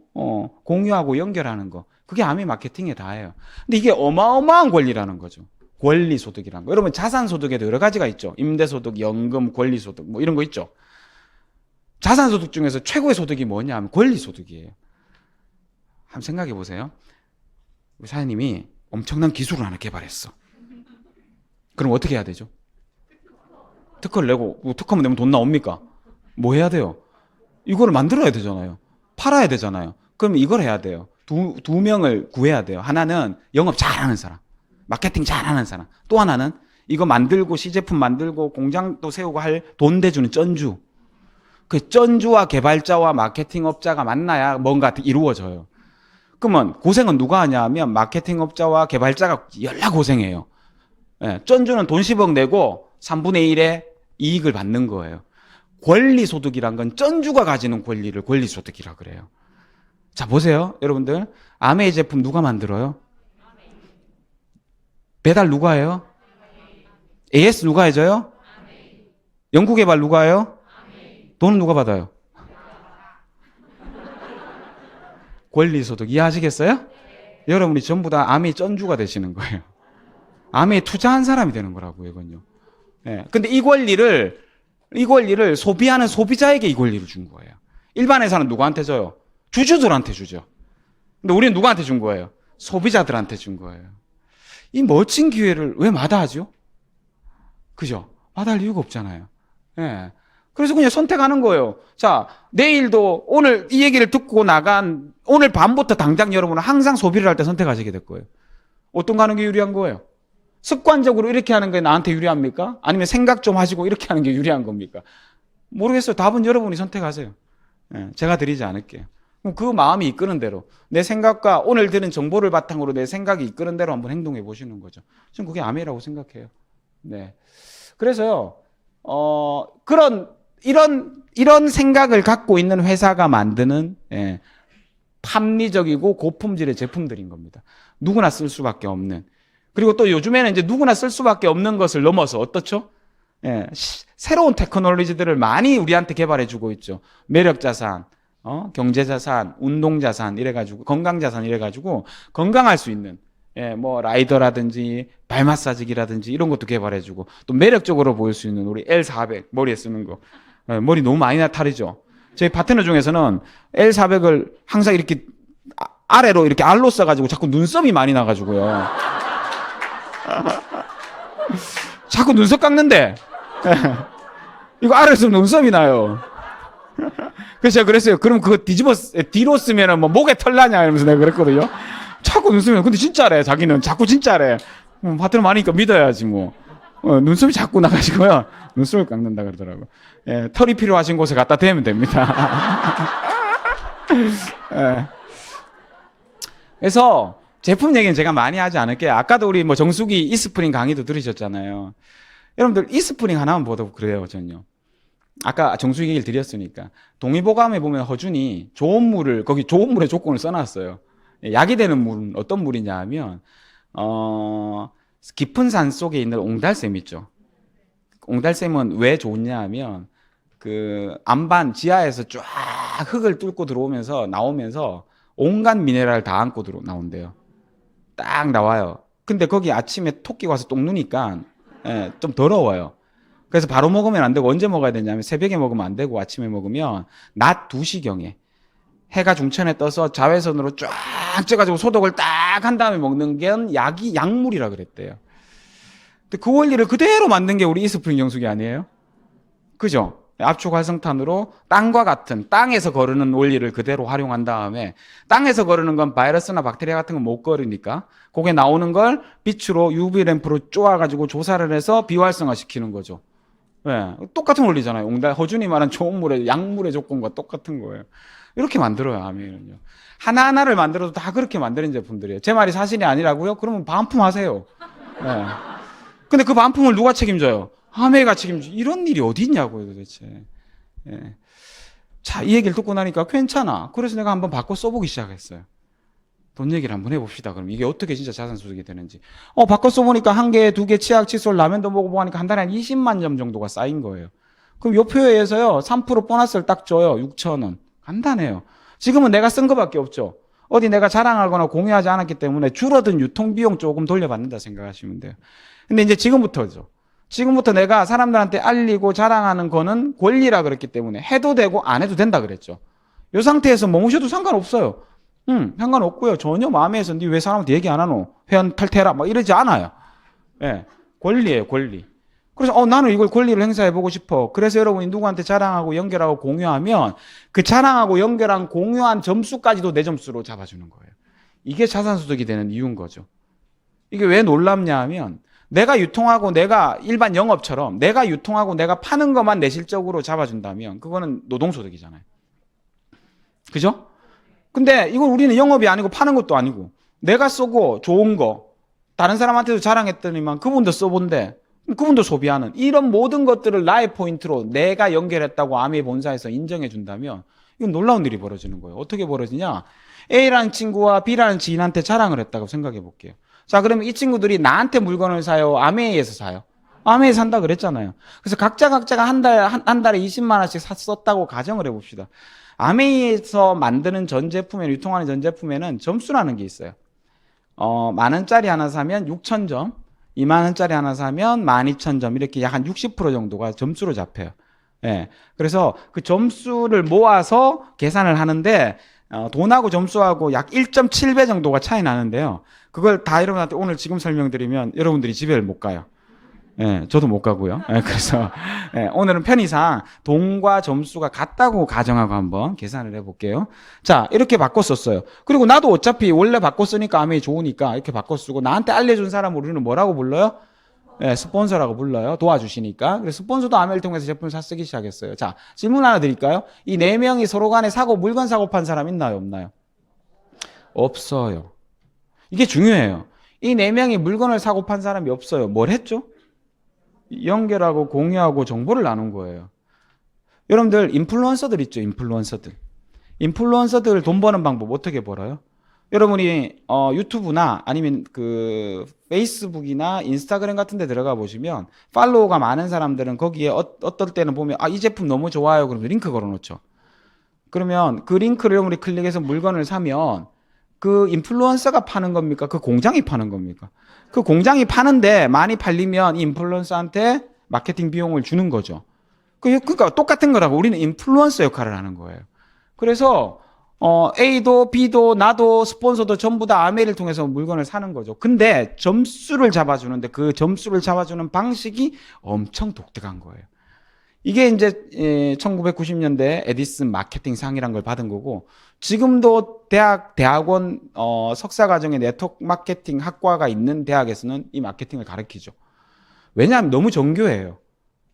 공유하고 연결하는 거. 그게 아메이 마케팅에 다예요. 근데 이게 어마어마한 권리라는 거죠. 권리소득이라는 거. 여러분 자산소득에도 여러 가지가 있죠. 임대소득, 연금, 권리소득 뭐 이런 거 있죠. 자산소득 중에서 최고의 소득이 뭐냐 하면 권리소득이에요. 한번 생각해 보세요. 우리 사장님이 엄청난 기술을 하나 개발했어. 그럼 어떻게 해야 되죠? 특허를 내고 특허만 내면 돈 나옵니까? 뭐 해야 돼요? 이거를 만들어야 되잖아요. 팔아야 되잖아요. 그럼 이걸 해야 돼요. 두 명을 구해야 돼요. 하나는 영업 잘하는 사람, 마케팅 잘하는 사람. 또 하나는 이거 만들고 시제품 만들고 공장도 세우고 할 돈 대주는 쩐주. 그 쩐주와 개발자와 마케팅업자가 만나야 뭔가 이루어져요. 그러면 고생은 누가 하냐 하면 마케팅업자와 개발자가 열나 고생해요. 예, 쩐주는 돈 10억 내고 3분의 1의 이익을 받는 거예요. 권리소득이란 건 쩐주가 가지는 권리를 권리소득이라 그래요. 자, 보세요. 여러분들. 아메이 제품 누가 만들어요? 배달 누가 해요? AS 누가 해줘요? 연구개발 누가 해요? 돈은 누가 받아요? 권리소득 이해하시겠어요? 여러분이 전부 다 아메이 쩐주가 되시는 거예요. 아메이 투자한 사람이 되는 거라고요, 이건요. 예. 근데 이 권리를 소비하는 소비자에게 이 권리를 준 거예요. 일반 회사는 누구한테 줘요? 주주들한테 주죠. 근데 우리는 누구한테 준 거예요? 소비자들한테 준 거예요. 이 멋진 기회를 왜 마다하죠? 그죠? 마다할 이유가 없잖아요. 예. 그래서 그냥 선택하는 거예요. 자, 내일도 오늘 이 얘기를 듣고 나간 오늘 밤부터 당장 여러분은 항상 소비를 할 때 선택하시게 될 거예요. 어떤 거 하는 게 유리한 거예요? 습관적으로 이렇게 하는 게 나한테 유리합니까? 아니면 생각 좀 하시고 이렇게 하는 게 유리한 겁니까? 모르겠어요. 답은 여러분이 선택하세요. 예, 제가 드리지 않을게요. 그 마음이 이끄는 대로 내 생각과 오늘 들은 정보를 바탕으로 내 생각이 이끄는 대로 한번 행동해 보시는 거죠. 저는 그게 아메라고 생각해요. 네. 그래서요, 이런 생각을 갖고 있는 회사가 만드는, 예, 합리적이고 고품질의 제품들인 겁니다. 누구나 쓸 수밖에 없는. 그리고 또 요즘에는 이제 누구나 쓸 수밖에 없는 것을 넘어서 어떻죠? 예, 새로운 테크놀로지들을 많이 우리한테 개발해 주고 있죠. 매력 자산, 경제 자산, 운동 자산 이래가지고 건강 자산 이래가지고 건강할 수 있는, 예, 뭐 라이더라든지 발 마사지기라든지 이런 것도 개발해주고 또 매력적으로 보일 수 있는 우리 L400 머리에 쓰는 거, 예, 머리 너무 많이 나타리죠. 저희 파트너 중에서는 L400을 항상 이렇게 아래로 이렇게 알로 써가지고 자꾸 눈썹이 많이 나가지고요. 자꾸 눈썹 깎는데 이거 아래로 쓰면 눈썹이 나요. 그래서 제가 그랬어요. 그럼 그거 뒤로 쓰면은 뭐 목에 털 나냐 이러면서 내가 그랬거든요. 자꾸 눈썹이, 근데 진짜래. 자기는 자꾸 진짜래. 파트너 많으니까 믿어야지 뭐. 눈썹이 자꾸 나가시고요. 눈썹을 깎는다 그러더라고. 예, 털이 필요하신 곳에 갖다 대면 됩니다. 예. 그래서 제품 얘기는 제가 많이 하지 않을게요. 아까도 우리 뭐 정수기 이스프링 강의도 들으셨잖아요. 여러분들 이스프링 하나만 보도 그래요, 전요. 아까 정수기 얘기를 드렸으니까. 동의보감에 보면 허준이 좋은 물을, 거기 좋은 물의 조건을 써놨어요. 약이 되는 물은 어떤 물이냐 하면, 깊은 산 속에 있는 옹달샘 있죠. 옹달샘은 왜 좋냐 하면, 그 안반 지하에서 쫙 흙을 뚫고 들어오면서 나오면서 온갖 미네랄 다 안고 나온대요. 딱 나와요. 근데 거기 아침에 토끼 와서 똥 누니까, 예, 좀 더러워요. 그래서 바로 먹으면 안 되고 언제 먹어야 되냐면 새벽에 먹으면 안 되고 아침에 먹으면 낮 2시경에 해가 중천에 떠서 자외선으로 쫙 쪄가지고 소독을 딱 한 다음에 먹는 게 약물이라 그랬대요. 근데 그 원리를 그대로 만든 게 우리 이스프링 정수기 아니에요? 그죠? 압축 활성탄으로 땅과 같은 땅에서 거르는 원리를 그대로 활용한 다음에 땅에서 거르는 건 바이러스나 박테리아 같은 건 못 거르니까 그게 나오는 걸 빛으로 UV 램프로 쪼아가지고 조사를 해서 비활성화 시키는 거죠. 네, 똑같은 원리잖아요. 허준이 말한 좋은 물의 약물의 조건과 똑같은 거예요. 이렇게 만들어요, 아메는요. 하나하나를 만들어도 다 그렇게 만드는 제품들이에요. 제 말이 사실이 아니라고요? 그러면 반품하세요. 네. 근데 그 반품을 누가 책임져요? 아메가 책임져. 이런 일이 어디 있냐고요, 도대체. 예. 자, 이 얘기를 듣고 나니까 괜찮아. 그래서 내가 한번 바꿔 써보기 시작했어요. 돈 얘기를 한번 해봅시다. 그럼 이게 어떻게 진짜 자산 소득이 되는지. 바꿔 써보니까 한 개, 두 개, 치약, 칫솔, 라면도 먹어보고 하니까 한 달에 한 20만 점 정도가 쌓인 거예요. 그럼 요 표에 의해서요, 3% 보너스를 딱 줘요. 6,000원. 간단해요. 지금은 내가 쓴 거밖에 없죠. 어디 내가 자랑하거나 공유하지 않았기 때문에 줄어든 유통비용 조금 돌려받는다 생각하시면 돼요. 근데 이제 지금부터죠. 지금부터 내가 사람들한테 알리고 자랑하는 거는 권리라 그랬기 때문에 해도 되고 안 해도 된다 그랬죠. 이 상태에서 머무셔도 상관없어요. 상관없고요. 전혀 마음에 해서 니 왜 사람한테 얘기 안 하노? 회원 탈퇴해라. 막 이러지 않아요. 예. 권리예요, 권리. 그래서 나는 이걸 권리를 행사해보고 싶어. 그래서 여러분이 누구한테 자랑하고 연결하고 공유하면 그 자랑하고 연결한 공유한 점수까지도 내 점수로 잡아주는 거예요. 이게 자산소득이 되는 이유인 거죠. 이게 왜 놀랍냐 하면 내가 유통하고 내가 일반 영업처럼 내가 유통하고 내가 파는 것만 내 실적으로 잡아준다면 그거는 노동소득이잖아요. 그죠? 근데 이건 우리는 영업이 아니고 파는 것도 아니고 내가 쓰고 좋은 거 다른 사람한테도 자랑했더니만 그분도 써본대. 그분도 소비하는 이런 모든 것들을 나의 포인트로 내가 연결했다고 아메 본사에서 인정해 준다면 이건 놀라운 일이 벌어지는 거예요. 어떻게 벌어지냐? A라는 친구와 B라는 지인한테 자랑을 했다고 생각해 볼게요. 자, 그러면 이 친구들이 나한테 물건을 사요? 아메이에서 사요? 아메이에 산다 그랬잖아요. 그래서 각자가 한 달에 20만 원씩 썼다고 가정을 해봅시다. 아메이에서 만드는 전 제품에 유통하는 전 제품에는 점수라는 게 있어요. 만 원짜리 하나 사면 6,000점, 2만 원짜리 하나 사면 12,000점 이렇게 약 한 60% 정도가 점수로 잡혀요. 예. 그래서 그 점수를 모아서 계산을 하는데 돈하고 점수하고 약 1.7배 정도가 차이 나는데요. 그걸 다 여러분한테 오늘 지금 설명드리면 여러분들이 집에 못 가요. 예, 저도 못 가고요. 예, 그래서 예, 오늘은 편의상 돈과 점수가 같다고 가정하고 한번 계산을 해볼게요. 자, 이렇게 바꿔 썼어요. 그리고 나도 어차피 원래 바꿔 쓰니까 아메이 좋으니까 이렇게 바꿔 쓰고 나한테 알려준 사람을 우리는 뭐라고 불러요? 예, 스폰서라고 불러요. 도와주시니까. 그래서 스폰서도 아메이를 통해서 제품을 사 쓰기 시작했어요. 자, 질문 하나 드릴까요? 이 네 명이 서로 간에 물건 사고 판 사람 있나요? 없나요? 없어요. 이게 중요해요. 이 네 명이 물건을 사고 판 사람이 없어요. 뭘 했죠? 연결하고 공유하고 정보를 나눈 거예요. 여러분들 인플루언서들 있죠? 인플루언서들 돈 버는 방법 어떻게 벌어요? 여러분이 유튜브나 아니면 그 페이스북이나 인스타그램 같은 데 들어가 보시면 팔로워가 많은 사람들은 거기에 어떨 때는 보면 이 제품 너무 좋아요 그러면 링크 걸어 놓죠. 그러면 그 링크를 여러분이 클릭해서 물건을 사면 그 인플루언서가 파는 겁니까? 그 공장이 파는 겁니까? 그 공장이 파는데 많이 팔리면 이 인플루언서한테 마케팅 비용을 주는 거죠. 그러니까 똑같은 거라고. 우리는 인플루언서 역할을 하는 거예요. 그래서 A도 B도 나도 스폰서도 전부 다 아메이를 통해서 물건을 사는 거죠. 근데 점수를 잡아주는데 그 점수를 잡아주는 방식이 엄청 독특한 거예요. 이게 이제 1990년대 에디슨 마케팅 상이란 걸 받은 거고 지금도 대학원 석사과정에 네트워크 마케팅 학과가 있는 대학에서는 이 마케팅을 가르치죠. 왜냐하면 너무 정교해요.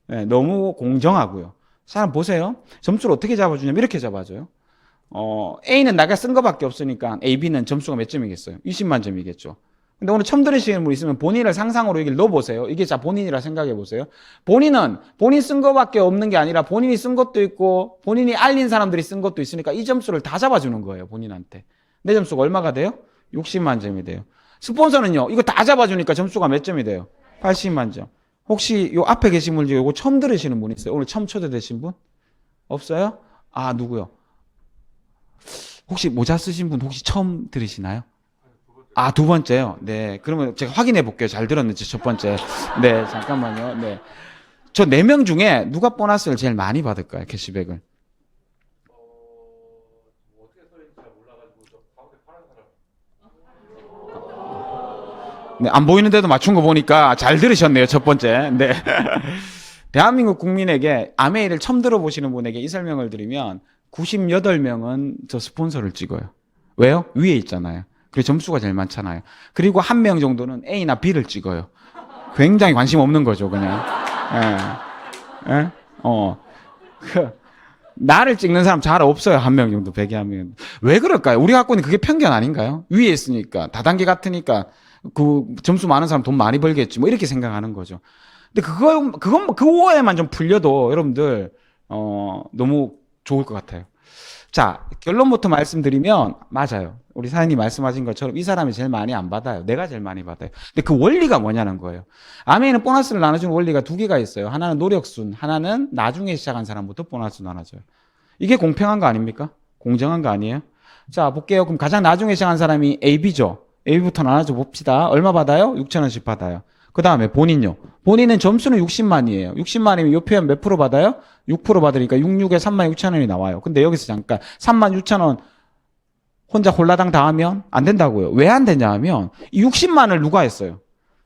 네, 너무 공정하고요. 사람 보세요. 점수를 어떻게 잡아주냐면 이렇게 잡아줘요. A는 내가 쓴 거밖에 없으니까 A, B는 점수가 몇 점이겠어요? 20만 점이겠죠. 근데 오늘 처음 들으시는 분 있으면 본인을 상상으로 여기 넣어보세요. 이게 자 본인이라 생각해 보세요. 본인은 본인 쓴 거밖에 없는 게 아니라 본인이 쓴 것도 있고 본인이 알린 사람들이 쓴 것도 있으니까 이 점수를 다 잡아주는 거예요. 본인한테. 내 점수가 얼마가 돼요? 60만 점이 돼요. 스폰서는요. 이거 다 잡아주니까 점수가 몇 점이 돼요? 80만 점. 혹시 요 앞에 계신 분 중에 이거 처음 들으시는 분 있어요? 오늘 처음 초대되신 분? 없어요? 아 누구요? 혹시 모자 쓰신 분 혹시 처음 들으시나요? 아, 두 번째요? 네. 그러면 제가 확인해 볼게요. 잘 들었는지, 첫 번째. 네, 잠깐만요. 네. 저 네 명 중에 누가 보너스를 제일 많이 받을까요? 캐시백을. 어떻게 써있는지 잘 몰라가지고, 저 가운데 파란 사람. 네, 안 보이는데도 맞춘 거 보니까 잘 들으셨네요. 첫 번째. 네. 대한민국 국민에게 아메이를 처음 들어보시는 분에게 이 설명을 드리면 98명은 저 스폰서를 찍어요. 왜요? 위에 있잖아요. 그리고 점수가 제일 많잖아요. 그리고 한 명 정도는 A나 B를 찍어요. 굉장히 관심 없는 거죠, 그냥. 예. 예? 나를 찍는 사람 잘 없어요, 한 명 정도, 100에 한 명. 왜 그럴까요? 우리 갖고 있는 그게 편견 아닌가요? 위에 있으니까, 다단계 같으니까, 그 점수 많은 사람 돈 많이 벌겠지, 뭐 이렇게 생각하는 거죠. 근데 그 오해만 좀 풀려도 여러분들, 너무 좋을 것 같아요. 자, 결론부터 말씀드리면 맞아요. 우리 사장님 말씀하신 것처럼 이 사람이 제일 많이 안 받아요. 내가 제일 많이 받아요. 근데 그 원리가 뭐냐는 거예요. 아메이는 보너스를 나눠주는 원리가 두 개가 있어요. 하나는 노력순, 하나는 나중에 시작한 사람부터 보너스 나눠줘요. 이게 공평한 거 아닙니까? 공정한 거 아니에요? 자, 볼게요. 그럼 가장 나중에 시작한 사람이 AB죠. AB부터 나눠줘 봅시다. 얼마 받아요? 6,000원씩 받아요. 그 다음에 본인요. 본인은 점수는 60만이에요. 60만이면 요 표현 몇 프로 받아요? 6% 받으니까 66에 36,000원이 나와요. 근데 여기서 잠깐 36,000원 혼자 홀라당 다 하면 안 된다고요. 왜 안 되냐 하면 이 60만을 누가 했어요?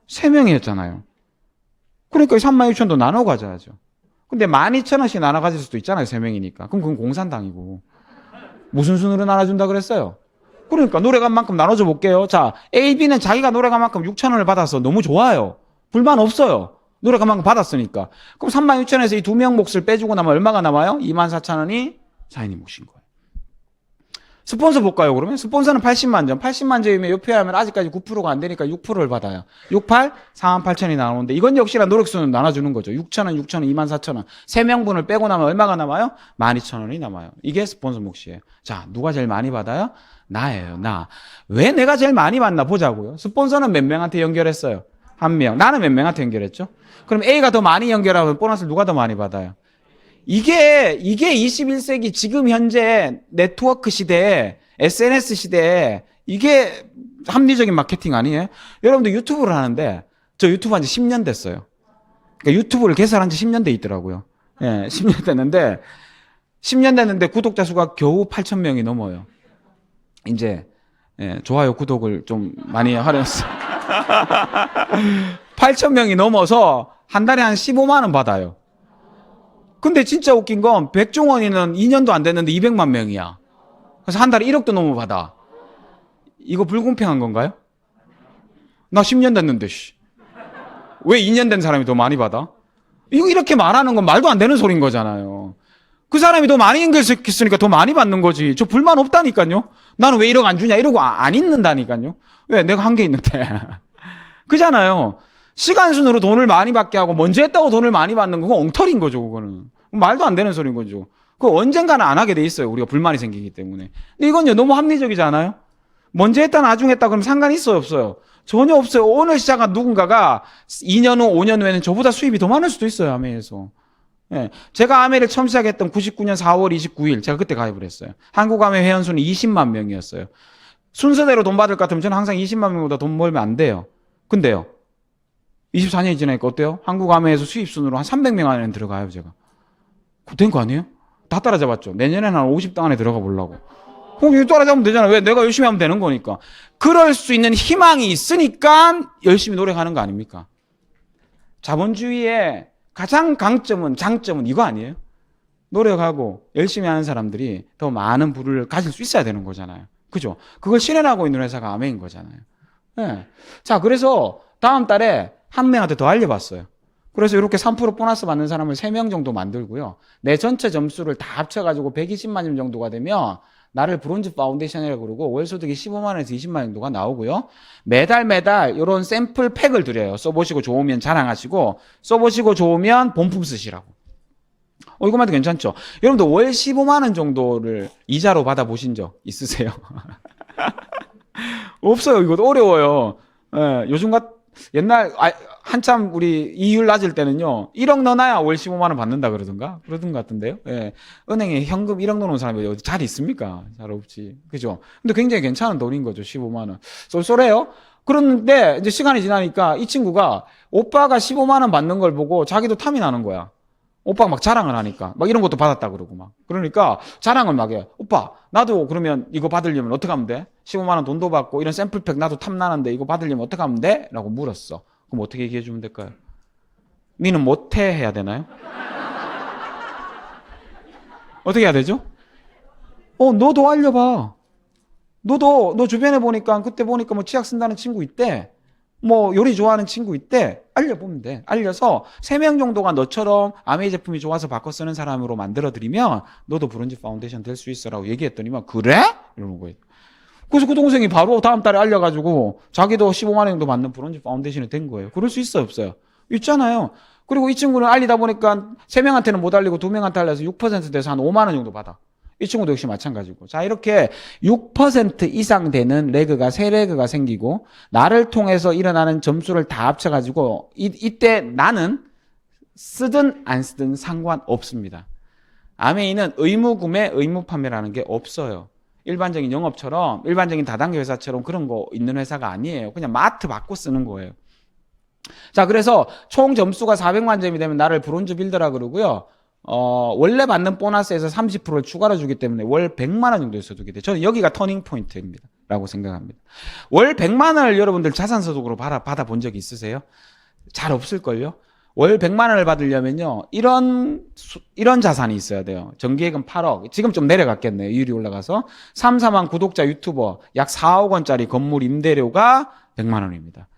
3명이 했잖아요. 그러니까 36,000원도 나눠 가져야죠. 근데 12,000원씩 나눠 가질 수도 있잖아요. 3명이니까. 그럼 그건 공산당이고. 무슨 순으로 나눠준다 그랬어요? 그러니까 노래간만큼 나눠줘 볼게요. 자, A, B는 자기가 노래간만큼 6,000원을 받아서 너무 좋아요. 불만 없어요. 노래간만큼 받았으니까. 그럼 36,000원에서 이 두 명 몫을 빼주고 나면 얼마가 남아요? 24,000원이 사인이 몫인 거예요. 스폰서 볼까요, 그러면? 스폰서는 80만 점. 80만 점이면 요표하면 아직까지 9%가 안 되니까 6%를 받아요. 68, 48,000원이 나오는데 이건 역시나 노력수는 나눠주는 거죠. 6,000원, 6,000원, 24,000원. 3명분을 빼고 나면 얼마가 남아요? 12,000원이 남아요. 이게 스폰서 몫이에요. 자, 누가 제일 많이 받아요? 나예요, 나. 왜 내가 제일 많이 받나 보자고요. 스폰서는 몇 명한테 연결했어요? 한 명. 나는 몇 명한테 연결했죠? 그럼 A가 더 많이 연결하면 보너스를 누가 더 많이 받아요? 이게 21세기 지금 현재 네트워크 시대에 SNS 시대에 이게 합리적인 마케팅 아니에요? 여러분들 유튜브를 하는데 저 유튜브 한 지 10년 됐어요. 그러니까 유튜브를 개설한 지 10년 돼 있더라고요. 예, 10년 됐는데, 10년 됐는데 구독자 수가 겨우 8,000명이 넘어요. 이제, 예, 좋아요, 구독을 좀 많이 하려서. 8,000명이 넘어서 한 달에 한 15만 원 받아요. 근데 진짜 웃긴 건 백종원이는 2년도 안 됐는데 200만 명이야. 그래서 한 달에 1억도 넘어 받아. 이거 불공평한 건가요? 나 10년 됐는데 왜 2년 된 사람이 더 많이 받아? 이거 이렇게 말하는 건 말도 안 되는 소린 거잖아요. 그 사람이 더 많이 인격했으니까 더 많이 받는 거지. 저 불만 없다니까요. 나는 왜 1억 안 주냐 이러고 안 있는다니까요. 왜? 내가 한 게 있는데. 그잖아요. 시간 순으로 돈을 많이 받게 하고 먼저 했다고 돈을 많이 받는 건 엉터리인 거죠. 그거는 말도 안 되는 소리인 거죠. 그거 언젠가는 안 하게 돼 있어요. 우리가 불만이 생기기 때문에. 근데 이건요 너무 합리적이지 않아요? 먼저 했다 나중에 했다 그러면 상관이 있어요 없어요? 전혀 없어요. 오늘 시작한 누군가가 2년 후 5년 후에는 저보다 수입이 더 많을 수도 있어요. 아메에서. 예. 제가 아메를 처음 시작했던 99년 4월 29일 제가 그때 가입을 했어요. 한국 아메 회원수는 20만 명이었어요. 순서대로 돈 받을 것 같으면 저는 항상 20만 명보다 돈 벌면 안 돼요. 근데요 24년이 지나니까 어때요? 한국 아메에서 수입 순으로 한 300명 안에는 들어가요 제가. 된 거 아니에요? 다 따라잡았죠. 내년에는 한 50당 안에 들어가 보려고. 그럼 이거 따라잡으면 되잖아. 왜? 내가 열심히 하면 되는 거니까. 그럴 수 있는 희망이 있으니까 열심히 노력하는 거 아닙니까? 자본주의의 가장 장점은 이거 아니에요? 노력하고 열심히 하는 사람들이 더 많은 부를 가질 수 있어야 되는 거잖아요. 그죠? 그걸 실현하고 있는 회사가 아메인 거잖아요. 네. 자, 그래서 다음 달에 한 명한테 더 알려봤어요. 그래서 이렇게 3% 보너스 받는 사람을 3명 정도 만들고요. 내 전체 점수를 다 합쳐가지고 120만 점 정도가 되면 나를 브론즈 파운데이션이라고 그러고 월 소득이 15만 원에서 20만 원 정도가 나오고요. 매달 이런 샘플 팩을 드려요. 써보시고 좋으면 자랑하시고 써보시고 좋으면 본품 쓰시라고. 이거만 해도 괜찮죠? 여러분들 월 15만 원 정도를 이자로 받아보신 적 있으세요? 없어요. 이거 어려워요. 예, 옛날 한참 우리 이율 낮을 때는요 1억 넣어놔야 월 15만 원 받는다 그러던 것 같은데요. 예. 은행에 현금 1억 넣어놓은 사람이 어디 잘 있습니까? 잘 없지. 그죠? 근데 굉장히 괜찮은 돈인 거죠. 15만 원. 쏠쏠해요. 그런데 이제 시간이 지나니까 이 친구가 오빠가 15만 원 받는 걸 보고 자기도 탐이 나는 거야. 오빠가 막 자랑을 하니까 막 이런 것도 받았다 그러고 막 그러니까 자랑을 막 해. 오빠 나도 그러면 이거 받으려면 어떻게 하면 돼? 15만 원 돈도 받고 이런 샘플팩 나도 탐나는데 이거 받으려면 어떻게 하면 돼? 라고 물었어. 그럼 어떻게 얘기해 주면 될까요? 니는 못해 해야 되나요? 어떻게 해야 되죠? 너도 알려봐. 너 주변에 보니까 그때 보니까 뭐 치약 쓴다는 친구 있대. 뭐 요리 좋아하는 친구 있대. 알려보면 돼. 알려서 3명 정도가 너처럼 아메이 제품이 좋아서 바꿔 쓰는 사람으로 만들어드리면 너도 브론즈 파운데이션 될 수 있어라고 얘기했더니만 그래? 이러는 거예요. 그래서 그 동생이 바로 다음 달에 알려가지고 자기도 15만 원 정도 받는 브론즈 파운데이션이 된 거예요. 그럴 수 있어요 없어요? 있잖아요. 그리고 이 친구는 알리다 보니까 3명한테는 못 알리고 2명한테 알려서 6% 돼서 한 5만 원 정도 받아. 이 친구도 역시 마찬가지고. 자, 이렇게 6% 이상 되는 레그가, 새 레그가 생기고, 나를 통해서 일어나는 점수를 다 합쳐가지고, 이때 나는 쓰든 안 쓰든 상관없습니다. 아메이는 의무 구매, 의무 판매라는 게 없어요. 일반적인 영업처럼, 일반적인 다단계 회사처럼 그런 거 있는 회사가 아니에요. 그냥 마트 받고 쓰는 거예요. 자, 그래서 총 점수가 400만 점이 되면 나를 브론즈 빌더라 그러고요. 원래 받는 보너스에서 30%를 추가로 주기 때문에 월 100만 원 정도의 소득이 돼요. 저는 여기가 터닝 포인트입니다. 라고 생각합니다. 월 100만 원을 여러분들 자산소득으로 받아본 적이 있으세요? 잘 없을걸요? 월 100만 원을 받으려면요. 이런 자산이 있어야 돼요. 정기예금 8억. 지금 좀 내려갔겠네요. 이율이 올라가서. 3, 4만 구독자 유튜버 약 4억 원짜리 건물 임대료가 100만 원입니다.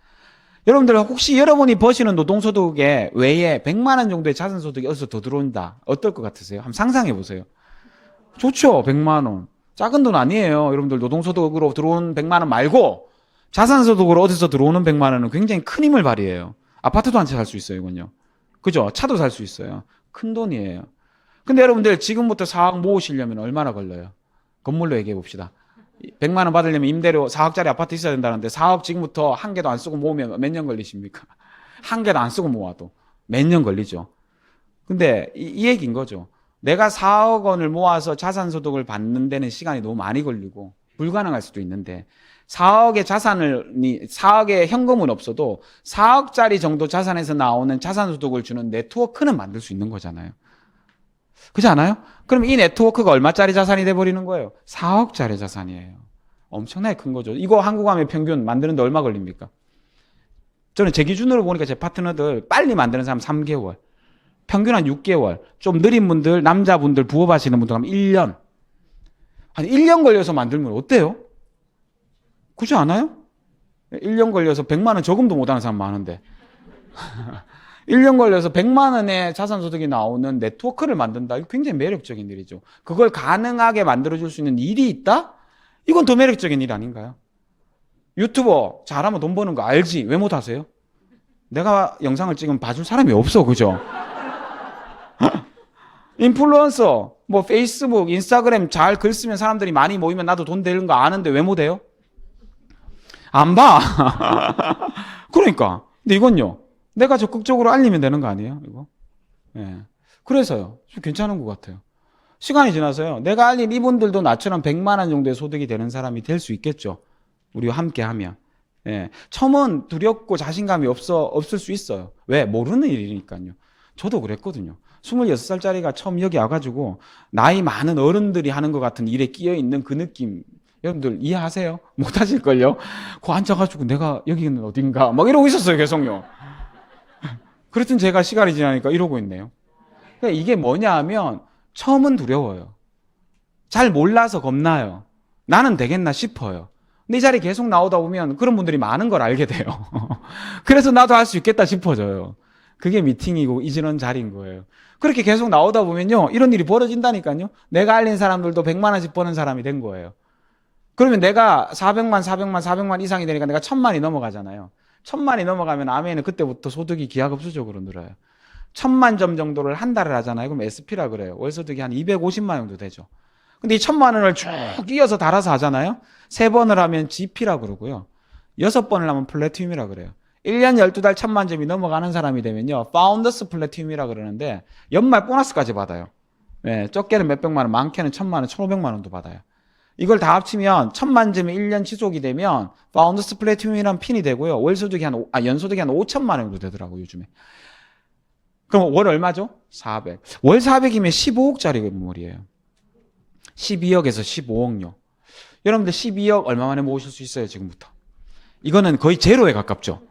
여러분들 혹시 여러분이 버시는 노동소득에 외에 100만 원 정도의 자산소득이 어디서 더 들어온다. 어떨 것 같으세요? 한번 상상해 보세요. 좋죠. 100만 원. 작은 돈 아니에요. 여러분들 노동소득으로 들어온 100만 원 말고 자산소득으로 어디서 들어오는 100만 원은 굉장히 큰 힘을 발휘해요. 아파트도 한 채 살 수 있어요. 이건요. 그죠? 차도 살 수 있어요. 큰 돈이에요. 근데 여러분들 지금부터 4억 모으시려면 얼마나 걸려요? 건물로 얘기해 봅시다. 100만 원 받으려면 임대료 4억짜리 아파트 있어야 된다는데 4억 지금부터 한 개도 안 쓰고 모으면 몇 년 걸리십니까? 한 개도 안 쓰고 모아도 몇 년 걸리죠. 근데 이 얘기인 거죠. 내가 4억 원을 모아서 자산소득을 받는 데는 시간이 너무 많이 걸리고 불가능할 수도 있는데 4억의 자산이 4억의 현금은 없어도 4억짜리 정도 자산에서 나오는 자산소득을 주는 네트워크는 만들 수 있는 거잖아요. 그렇지 않아요? 그럼 이 네트워크가 얼마짜리 자산이 돼버리는 거예요? 4억짜리 자산이에요. 엄청나게 큰 거죠. 이거 한국화폐 평균 만드는데 얼마 걸립니까? 저는 제 기준으로 보니까 제 파트너들 빨리 만드는 사람 3개월, 평균 한 6개월, 좀 느린 분들, 남자분들 부업하시는 분들 하면 1년. 한 1년 걸려서 만들면 어때요? 그렇지 않아요? 1년 걸려서 100만 원 저금도 못하는 사람 많은데 1년 걸려서 100만 원의 자산소득이 나오는 네트워크를 만든다. 이거 굉장히 매력적인 일이죠. 그걸 가능하게 만들어줄 수 있는 일이 있다? 이건 더 매력적인 일 아닌가요? 유튜버 잘하면 돈 버는 거 알지? 왜 못하세요? 내가 영상을 찍으면 봐줄 사람이 없어. 그죠? 인플루언서 뭐 페이스북, 인스타그램 잘 글 쓰면 사람들이 많이 모이면 나도 돈 되는 거 아는데 왜 못해요? 안 봐. 그러니까. 근데 이건요. 내가 적극적으로 알리면 되는 거 아니에요? 이거. 예. 그래서요. 좀 괜찮은 것 같아요. 시간이 지나서요. 내가 알린 이분들도 나처럼 100만 원 정도의 소득이 되는 사람이 될 수 있겠죠. 우리와 함께 하면. 예. 처음은 두렵고 자신감이 없을 수 있어요. 왜? 모르는 일이니까요. 저도 그랬거든요. 26살짜리가 처음 여기 와가지고 나이 많은 어른들이 하는 것 같은 일에 끼어있는 그 느낌. 여러분들 이해하세요? 못하실걸요? 그 앉아가지고 내가 여기는 어딘가 막 이러고 있었어요. 계속요. 그랬더니 제가 시간이 지나니까 이러고 있네요. 그러니까 이게 뭐냐 하면 처음은 두려워요. 잘 몰라서 겁나요. 나는 되겠나 싶어요. 근데 이 자리에 계속 나오다 보면 그런 분들이 많은 걸 알게 돼요. 그래서 나도 할 수 있겠다 싶어져요. 그게 미팅이고 이런 자리인 거예요. 그렇게 계속 나오다 보면요. 이런 일이 벌어진다니까요. 내가 알린 사람들도 100만 원씩 버는 사람이 된 거예요. 그러면 내가 400만 이상이 되니까 내가 1000만이 넘어가잖아요. 1000만이 넘어가면 아메는 그때부터 소득이 기하급수적으로 늘어요. 1000만 점 정도를 한 달을 하잖아요. 그럼 SP라 그래요. 월소득이 한 250만 정도 되죠. 근데 이 1000만 원을 쭉 이어서 달아서 하잖아요. 3번을 하면 GP라 그러고요. 6번을 하면 플래티움이라 그래요. 1년 12달 1000만 점이 넘어가는 사람이 되면요. 파운더스 플래티움이라 그러는데 연말 보너스까지 받아요. 네, 적게는 몇백만 원, 많게는 1000만 원, 1500만 원도 받아요. 이걸 다 합치면 1000만 점이 1년 지속이 되면 파운더스 플래티움이란 핀이 되고요. 연소득이 한 5천만 원 정도 되더라고요, 요즘에. 그럼 월 얼마죠? 400. 월 400이면 15억짜리 건물이에요. 12억에서 15억요. 여러분들 12억 얼마 만에 모으실 수 있어요, 지금부터? 이거는 거의 제로에 가깝죠?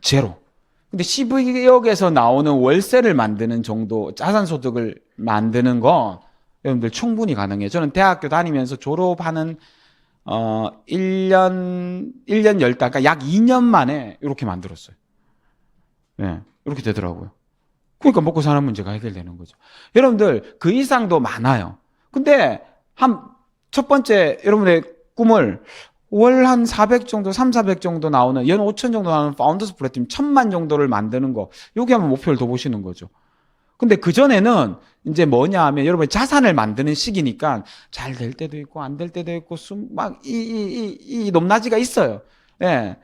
제로. 근데 12억에서 나오는 월세를 만드는 정도, 자산소득을 만드는 거 여러분들 충분히 가능해요. 저는 대학교 다니면서 졸업하는 1년 10달, 그러니까 약 2년 만에 이렇게 만들었어요. 네, 이렇게 되더라고요. 그러니까 먹고 사는 문제가 해결되는 거죠. 여러분들 그 이상도 많아요. 근데 첫 번째 여러분의 꿈을 월 한 400 정도, 400 정도 나오는, 연 5천 정도 나오는 파운더스 플래티움 1000만 정도를 만드는 거, 여기 한번 목표를 더 보시는 거죠. 근데 그전에는 이제 뭐냐 하면 여러분 자산을 만드는 시기니까 잘 될 때도 있고 안 될 때도 있고 이 높낮이가 있어요. 예.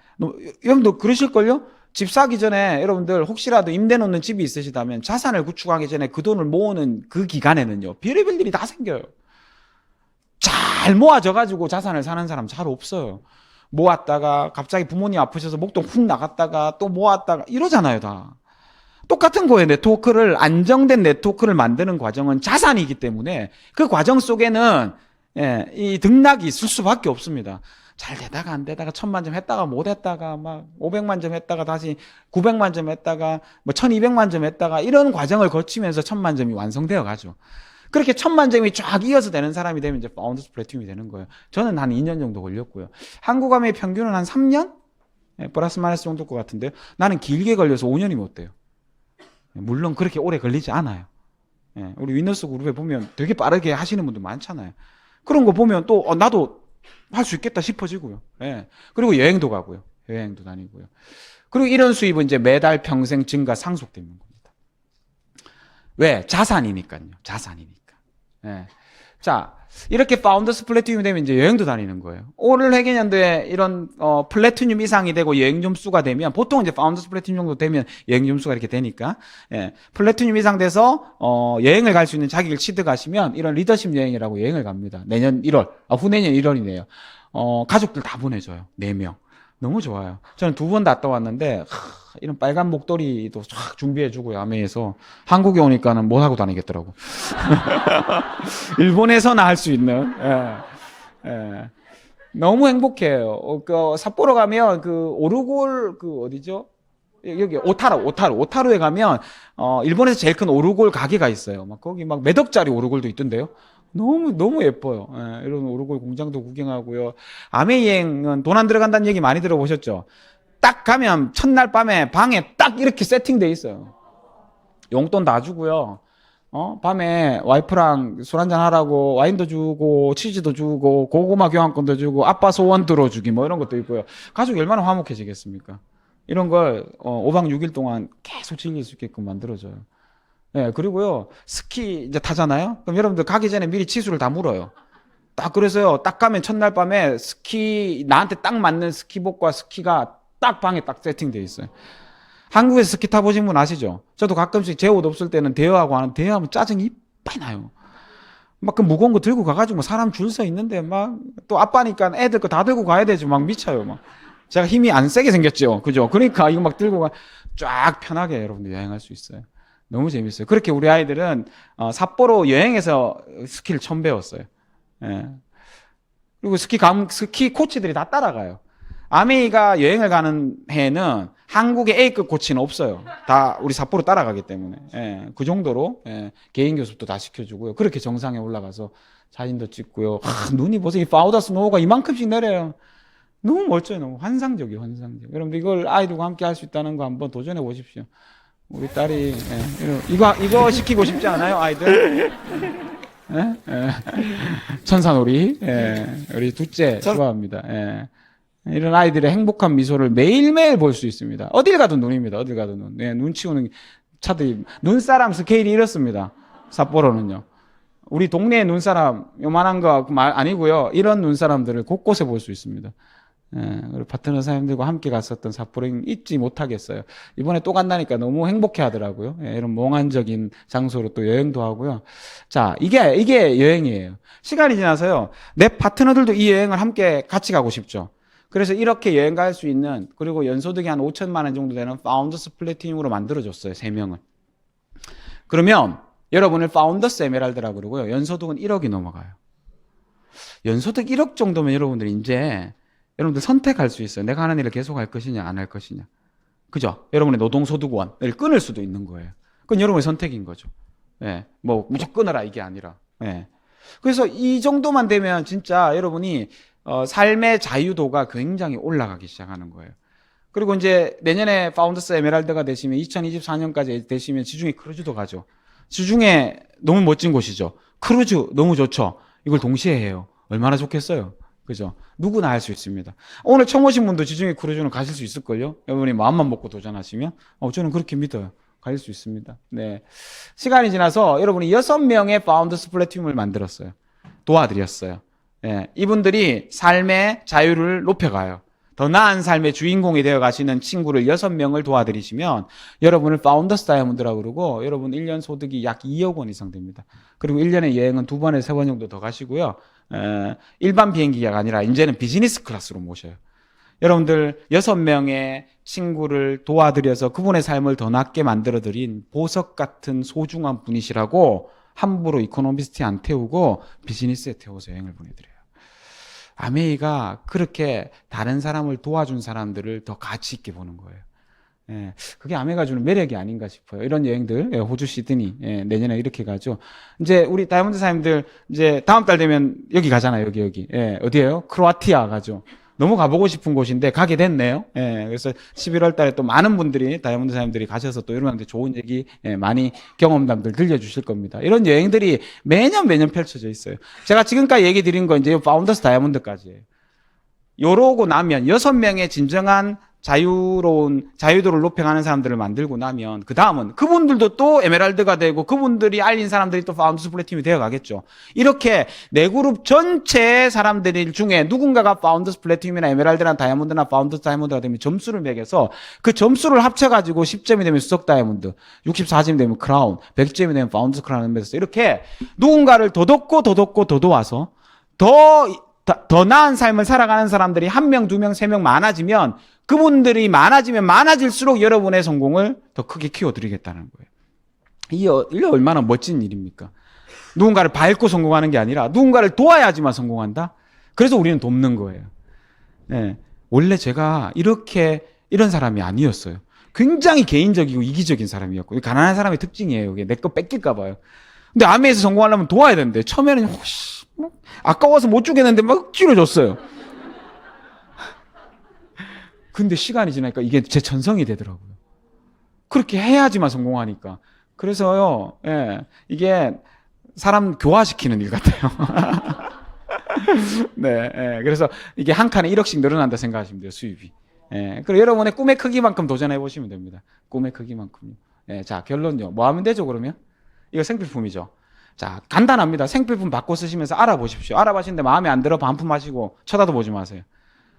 여러분도 그러실걸요? 집 사기 전에 여러분들 혹시라도 임대 놓는 집이 있으시다면 자산을 구축하기 전에 그 돈을 모으는 그 기간에는요. 별의별 일이 다 생겨요. 잘 모아져가지고 자산을 사는 사람 잘 없어요. 모았다가 갑자기 부모님 아프셔서 목돈 훅 나갔다가 또 모았다가 이러잖아요, 다. 똑같은 거예요. 네트워크를, 안정된 네트워크를 만드는 과정은 자산이기 때문에 그 과정 속에는 이 등락이 있을 수밖에 없습니다. 잘 되다가 안 되다가 1000만 점 했다가 못 했다가 막 500만 점 했다가 다시 900만 점 했다가 뭐 1200만 점 했다가 이런 과정을 거치면서 1000만 점이 완성되어 가죠. 그렇게 1000만 점이 쫙 이어서 되는 사람이 되면 이제 파운더스 플래티움이 되는 거예요. 저는 한 2년 정도 걸렸고요. 한국화폐 평균은 한 3년? 플러스 마이너스 정도일 것 같은데요. 나는 길게 걸려서 5년이 못 돼요. 물론 그렇게 오래 걸리지 않아요. 우리 위너스 그룹에 보면 되게 빠르게 하시는 분들 많잖아요. 그런 거 보면 또 나도 할 수 있겠다 싶어지고요. 그리고 여행도 가고요. 여행도 다니고요. 그리고 이런 수입은 이제 매달 평생 증가 상속되는 겁니다. 왜? 자산이니까요. 자산이니까. 자, 이렇게 파운더스 플래티움이 되면 이제 여행도 다니는 거예요. 올 회계년도에 이런 플래티늄 이상이 되고 여행 점수가 되면 보통 이제 파운더스 플래티늄 정도 되면 여행 점수가 이렇게 되니까 플래티늄 이상 돼서 여행을 갈 수 있는 자격을 취득하시면 이런 리더십 여행이라고 여행을 갑니다. 내년 1월, 후내년 1월이네요. 가족들 다 보내줘요. 4명. 너무 좋아요. 저는 2번 갔다 왔는데, 이런 빨간 목도리도 쫙 준비해주고요, 아메에서. 한국에 오니까는 못하고 다니겠더라고. 일본에서나 할 수 있는, 예. 너무 행복해요. 삿포로 가면 오르골, 어디죠? 여기 오타루에 가면 일본에서 제일 큰 오르골 가게가 있어요. 막 거기 막 몇 억짜리 오르골도 있던데요. 너무 예뻐요. 예, 이런 오르골 공장도 구경하고요. 아메 여행은 돈 안 들어간다는 얘기 많이 들어보셨죠? 딱 가면 첫날 밤에 방에 딱 이렇게 세팅돼 있어요. 용돈 다 주고요. 밤에 와이프랑 술 한잔 하라고 와인도 주고 치즈도 주고 고구마 교환권도 주고 아빠 소원 들어주기 뭐 이런 것도 있고요. 가족이 얼마나 화목해지겠습니까? 이런 걸 5박 6일 동안 계속 즐길 수 있게끔 만들어줘요. 예, 그리고요, 스키 이제 타잖아요? 그럼 여러분들 가기 전에 미리 치수를 다 물어요. 딱 그래서요, 딱 가면 첫날 밤에 나한테 딱 맞는 스키복과 스키가 딱 방에 딱 세팅되어 있어요. 한국에서 스키 타보신 분 아시죠? 저도 가끔씩 제 옷 없을 때는 대여하면 짜증이 이빨 나요. 막 그 무거운 거 들고 가가지고 뭐 사람 줄 서 있는데 막 또 아빠니까 애들 거 다 들고 가야 되지 막 미쳐요. 막. 제가 힘이 안 세게 생겼죠. 그죠? 그러니까 이거 막 들고 쫙 편하게 여러분들 여행할 수 있어요. 너무 재밌어요. 그렇게 우리 아이들은 삿포로 여행에서 스키를 처음 배웠어요. 예. 그리고 스키 코치들이 다 따라가요. 아메이가 여행을 가는 해에는 한국의 A급 코치는 없어요. 다 우리 삿포로 따라가기 때문에. 예. 그 정도로 개인 교습도 다 시켜주고요. 그렇게 정상에 올라가서 사진도 찍고요. 눈이 보세요. 이 파우더 스노우가 이만큼씩 내려요. 너무 멋져요. 너무 환상적이에요. 환상적. 여러분들 이걸 아이들과 함께 할 수 있다는 거 한번 도전해 보십시오. 우리 딸이 이거 시키고 싶지 않아요, 아이들? 천사놀이. 우리 둘째 좋아합니다. 이런 아이들의 행복한 미소를 매일매일 볼 수 있습니다. 어딜 가도 눈입니다. 어딜 가도 눈. 눈 치우는 차들이 눈사람 스케일이 이렇습니다. 삿포로는요. 우리 동네의 눈사람 요만한 거 아니고요. 이런 눈사람들을 곳곳에 볼 수 있습니다. 우리 파트너 사장님들과 함께 갔었던 삿포로는 잊지 못하겠어요. 이번에 또 간다니까 너무 행복해 하더라고요. 이런 몽환적인 장소로 또 여행도 하고요. 자, 이게 여행이에요. 시간이 지나서요. 내 파트너들도 이 여행을 함께 같이 가고 싶죠. 그래서 이렇게 여행 갈 수 있는, 그리고 연소득이 한 5천만 원 정도 되는 파운더스 플래티늄으로 만들어줬어요. 3명을. 그러면 여러분을 파운더스 에메랄드라고 그러고요. 연소득은 1억이 넘어가요. 연소득 1억 정도면 여러분들 선택할 수 있어요. 내가 하는 일을 계속 할 것이냐, 안 할 것이냐. 그죠? 여러분의 노동소득원을 끊을 수도 있는 거예요. 그건 여러분의 선택인 거죠. 뭐, 무조건 끊어라, 이게 아니라. 그래서 이 정도만 되면 진짜 여러분이, 삶의 자유도가 굉장히 올라가기 시작하는 거예요. 그리고 이제 내년에 파운더스 에메랄드가 되시면 2024년까지 되시면 지중해 크루즈도 가죠. 지중해 너무 멋진 곳이죠. 크루즈 너무 좋죠. 이걸 동시에 해요. 얼마나 좋겠어요. 그죠? 누구나 할 수 있습니다. 오늘 처음 오신 분도 지중해 크루즈는 가실 수 있을걸요? 여러분이 마음만 먹고 도전하시면? 저는 그렇게 믿어요. 갈 수 있습니다. 네. 시간이 지나서 여러분이 6명의 파운더스 플래티늄을 만들었어요. 도와드렸어요. 이분들이 삶의 자유를 높여가요. 더 나은 삶의 주인공이 되어 가시는 친구를 6명을 도와드리시면 여러분을 파운더스 다이아몬드라고 그러고 여러분 1년 소득이 약 2억 원 이상 됩니다. 그리고 1년에 여행은 2번에서 3번 정도 더 가시고요. 일반 비행기가 아니라 이제는 비즈니스 클래스로 모셔요. 여러분들 6명의 친구를 도와드려서 그분의 삶을 더 낫게 만들어드린 보석 같은 소중한 분이시라고 함부로 이코노미스트에 안 태우고 비즈니스에 태워서 여행을 보내드려요. 아메이가 그렇게 다른 사람을 도와준 사람들을 더 가치 있게 보는 거예요. 그게 아메이가 주는 매력이 아닌가 싶어요. 이런 여행들, 호주 시드니, 내년에 이렇게 가죠. 이제 우리 다이아몬드 사님들 이제 다음 달 되면 여기 가잖아요. 여기. 어디예요? 크로아티아 가죠. 너무 가보고 싶은 곳인데 가게 됐네요. 그래서 11월 달에 또 많은 분들이 다이아몬드 사님들이 가셔서 또 여러분한테 좋은 얘기, 많이 경험담들 들려주실 겁니다. 이런 여행들이 매년 펼쳐져 있어요. 제가 지금까지 얘기 드린 거 이제 파운더스 다이아몬드까지예요. 요러고 나면 6명의 진정한 자유도를 높여가는 사람들을 만들고 나면 그 다음은 그분들도 또 에메랄드가 되고 그분들이 알린 사람들이 또 파운더스 플래티늄이 되어 가겠죠. 이렇게 네 그룹 전체의 사람들 중에 누군가가 파운더스 플래티늄이나 에메랄드나 다이아몬드나 파운더스 다이아몬드가 되면 점수를 매겨서 그 점수를 합쳐가지고 10점이 되면 수석 다이아몬드, 64점이 되면 크라운, 100점이 되면 파운더스 크라운을 매서 이렇게 누군가를 더 돕고 더 도와서 더 더 나은 삶을 살아가는 사람들이 1명, 2명, 3명 많아지면 그분들이 많아지면 많아질수록 여러분의 성공을 더 크게 키워드리겠다는 거예요. 이게 얼마나 멋진 일입니까? 누군가를 밟고 성공하는 게 아니라 누군가를 도와야지만 성공한다? 그래서 우리는 돕는 거예요. 네. 원래 제가 이런 사람이 아니었어요. 굉장히 개인적이고 이기적인 사람이었고, 가난한 사람의 특징이에요. 이게 내 거 뺏길까 봐요. 근데 아메에서 성공하려면 도와야 되는데, 처음에는 혹시 아까워서 못 주겠는데 막 억지로 줬어요. 근데 시간이 지나니까 이게 제 전성이 되더라고요. 그렇게 해야지만 성공하니까. 그래서요, 예, 이게 사람 교화시키는 일 같아요. 네, 예, 그래서 이게 한 칸에 1억씩 늘어난다 생각하시면 돼요, 수입이. 예, 그리고 여러분의 꿈의 크기만큼 도전해 보시면 됩니다. 꿈의 크기만큼요. 예, 자, 결론요. 뭐 하면 되죠, 그러면? 이거 생필품이죠. 자, 간단합니다. 생필품 받고 쓰시면서 알아보십시오. 알아보시는데 마음에 안 들어 반품하시고 쳐다도 보지 마세요.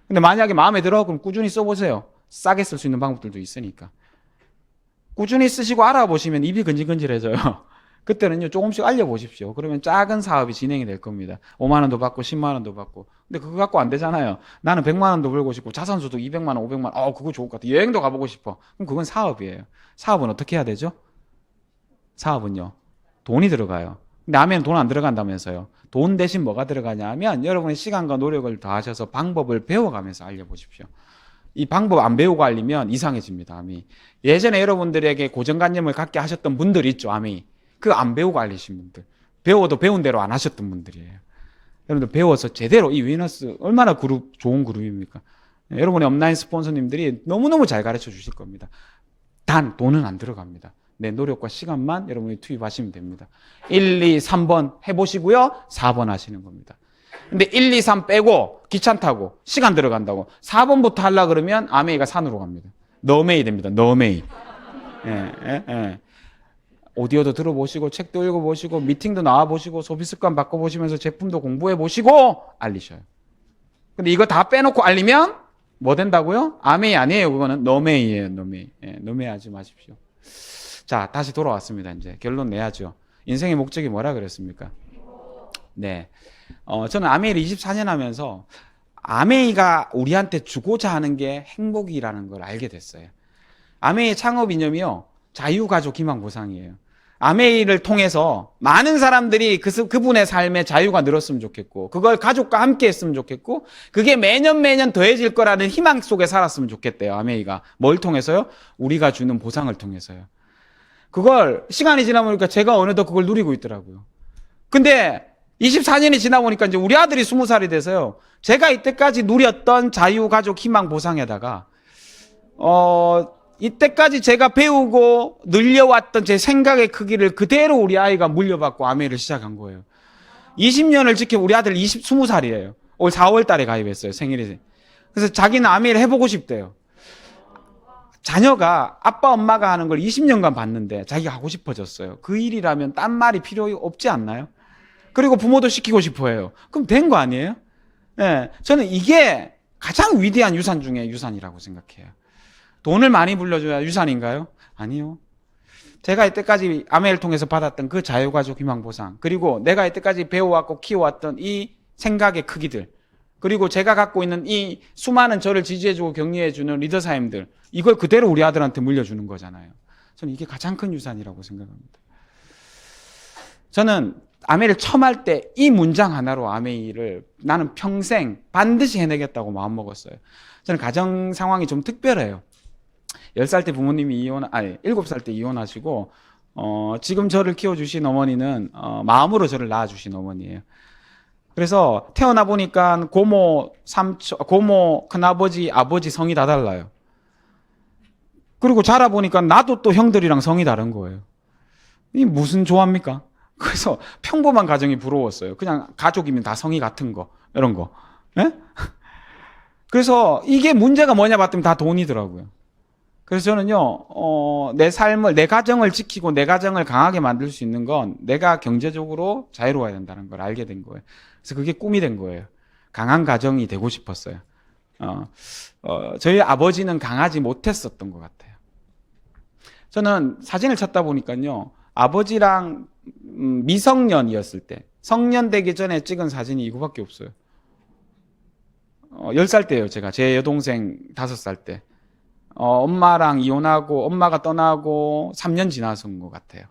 근데 만약에 마음에 들어 그럼 꾸준히 써보세요. 싸게 쓸 수 있는 방법들도 있으니까. 꾸준히 쓰시고 알아보시면 입이 근질근질해져요. 그때는요 조금씩 알려보십시오. 그러면 작은 사업이 진행이 될 겁니다. 5만 원도 받고 10만 원도 받고. 근데 그거 갖고 안 되잖아요. 나는 100만 원도 벌고 싶고 자산소득 200만 원, 500만 원. 그거 좋을 것 같아. 여행도 가보고 싶어. 그럼 그건 사업이에요. 사업은 어떻게 해야 되죠? 사업은요 돈이 들어가요. 근데 아멘 돈 안 들어간다면서요. 돈 대신 뭐가 들어가냐 하면 여러분의 시간과 노력을 더하셔서 방법을 배워가면서 알려보십시오. 이 방법 안 배우고 알리면 이상해집니다. 아미. 예전에 여러분들에게 고정관념을 갖게 하셨던 분들 있죠. 아미. 그 안 배우고 알리신 분들. 배워도 배운 대로 안 하셨던 분들이에요. 여러분들 배워서 제대로 이 위너스 얼마나 좋은 그룹입니까? 여러분의 업라인 스폰서님들이 너무너무 잘 가르쳐 주실 겁니다. 단 돈은 안 들어갑니다. 내 노력과 시간만 여러분이 투입하시면 됩니다. 1, 2, 3번 해보시고요. 4번 하시는 겁니다. 근데 1, 2, 3 빼고 귀찮다고 시간 들어간다고 4번부터 하려고 그러면 아메이가 산으로 갑니다. 너메이 됩니다. 너메이. 예. 오디오도 들어보시고 책도 읽어보시고 미팅도 나와보시고 소비습관 바꿔보시면서 제품도 공부해보시고 알리셔요. 근데 이거 다 빼놓고 알리면 뭐 된다고요? 아메이 아니에요. 그거는 너메이예요. 너메이. 예, 너메이 하지 마십시오. 자, 다시 돌아왔습니다. 이제 결론 내야죠. 인생의 목적이 뭐라 그랬습니까? 네. 저는 아메이를 24년 하면서 아메이가 우리한테 주고자 하는 게 행복이라는 걸 알게 됐어요. 아메이의 창업 이념이요. 자유가족 희망보상이에요. 아메이를 통해서 많은 사람들이 그분의 삶에 자유가 늘었으면 좋겠고, 그걸 가족과 함께 했으면 좋겠고, 그게 매년 더해질 거라는 희망 속에 살았으면 좋겠대요. 아메이가. 뭘 통해서요? 우리가 주는 보상을 통해서요. 그걸 시간이 지나 보니까 제가 어느덧 그걸 누리고 있더라고요. 근데 24년이 지나 보니까 이제 우리 아들이 20살이 돼서요. 제가 이때까지 누렸던 자유가족 희망 보상에다가 이때까지 제가 배우고 늘려왔던 제 생각의 크기를 그대로 우리 아이가 물려받고 아메이를 시작한 거예요. 20년을 지켜 우리 아들 20살이에요. 올 4월 달에 가입했어요. 생일이. 그래서 자기는 아메이를 해보고 싶대요. 자녀가 아빠 엄마가 하는 걸 20년간 봤는데 자기가 하고 싶어졌어요. 그 일이라면 딴 말이 필요 없지 않나요? 그리고 부모도 시키고 싶어 해요. 그럼 된 거 아니에요? 네, 저는 이게 가장 위대한 유산 중에 유산이라고 생각해요. 돈을 많이 불려줘야 유산인가요? 아니요. 제가 이때까지 아메이를 통해서 받았던 그 자유가족 희망보상, 그리고 내가 이때까지 배워왔고 키워왔던 이 생각의 크기들, 그리고 제가 갖고 있는 이 수많은 저를 지지해주고 격려해주는 리더사님들, 이걸 그대로 우리 아들한테 물려주는 거잖아요. 저는 이게 가장 큰 유산이라고 생각합니다. 저는 아메이를 처음 할 때 이 문장 하나로 아메이를 나는 평생 반드시 해내겠다고 마음먹었어요. 저는 가정 상황이 좀 특별해요. 10살 때 부모님이 7살 때 이혼하시고, 지금 저를 키워주신 어머니는, 마음으로 저를 낳아주신 어머니예요. 그래서 태어나 보니까 고모, 고모, 큰아버지, 아버지 성이 다 달라요. 그리고 자라 보니까 나도 또 형들이랑 성이 다른 거예요. 이게 무슨 조합입니까? 그래서 평범한 가정이 부러웠어요. 그냥 가족이면 다 성이 같은 거, 이런 거. 예? 그래서 이게 문제가 뭐냐 봤더니 다 돈이더라고요. 그래서 저는요, 내 삶을, 내 가정을 지키고 내 가정을 강하게 만들 수 있는 건 내가 경제적으로 자유로워야 된다는 걸 알게 된 거예요. 그래서 그게 꿈이 된 거예요. 강한 가정이 되고 싶었어요. 저희 아버지는 강하지 못했었던 것 같아요. 저는 사진을 찾다 보니까요, 아버지랑 미성년이었을 때, 성년 되기 전에 찍은 사진이 이거밖에 없어요. 10살 때예요. 제가 제 여동생 5살 때. 엄마랑 이혼하고 엄마가 떠나고 3년 지나선 것 같아요.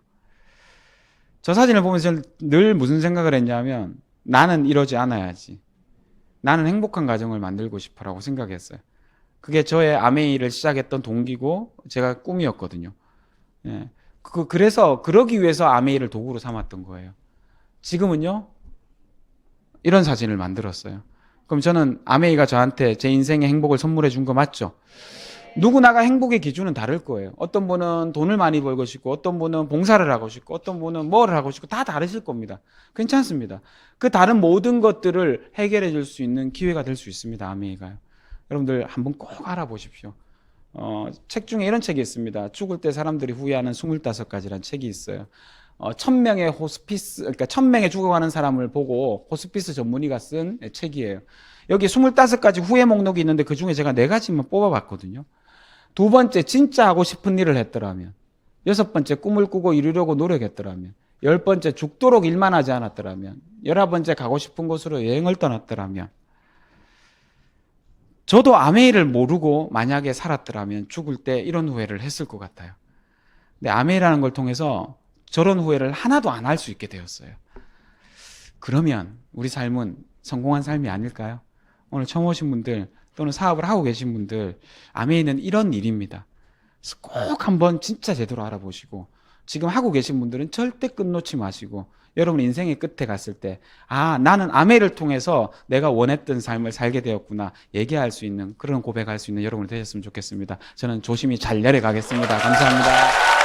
저 사진을 보면서 저는 늘 무슨 생각을 했냐면 나는 이러지 않아야지. 나는 행복한 가정을 만들고 싶어라고 생각했어요. 그게 저의 아메이를 시작했던 동기고 제가 꿈이었거든요. 예. 그래서 그러기 위해서 아메이를 도구로 삼았던 거예요. 지금은요, 이런 사진을 만들었어요. 그럼 저는 아메이가 저한테 제 인생의 행복을 선물해 준 거 맞죠? 누구나가 행복의 기준은 다를 거예요. 어떤 분은 돈을 많이 벌고 싶고, 어떤 분은 봉사를 하고 싶고, 어떤 분은 뭐를 하고 싶고, 다 다르실 겁니다. 괜찮습니다. 그 다른 모든 것들을 해결해 줄 수 있는 기회가 될 수 있습니다. 아메이가요. 여러분들 한번 꼭 알아보십시오. 책 중에 이런 책이 있습니다. 죽을 때 사람들이 후회하는 25가지라는 책이 있어요. 1000명의 호스피스, 그러니까 1000명의 죽어가는 사람을 보고 호스피스 전문의가 쓴 책이에요. 여기 25가지 후회 목록이 있는데 그 중에 제가 4가지만 뽑아봤거든요. 2번째, 진짜 하고 싶은 일을 했더라면. 6번째, 꿈을 꾸고 이루려고 노력했더라면. 10번째, 죽도록 일만 하지 않았더라면. 11번째, 가고 싶은 곳으로 여행을 떠났더라면. 저도 아메이를 모르고 만약에 살았더라면 죽을 때 이런 후회를 했을 것 같아요. 근데 아메이라는 걸 통해서 저런 후회를 하나도 안 할 수 있게 되었어요. 그러면 우리 삶은 성공한 삶이 아닐까요? 오늘 처음 오신 분들 또는 사업을 하고 계신 분들, 아메이는 이런 일입니다. 그래서 꼭 한번 진짜 제대로 알아보시고, 지금 하고 계신 분들은 절대 끝놓지 마시고, 여러분 인생의 끝에 갔을 때, 아, 나는 아메이를 통해서 내가 원했던 삶을 살게 되었구나 얘기할 수 있는, 그런 고백할 수 있는 여러분이 되셨으면 좋겠습니다. 저는 조심히 잘 내려가겠습니다. 감사합니다.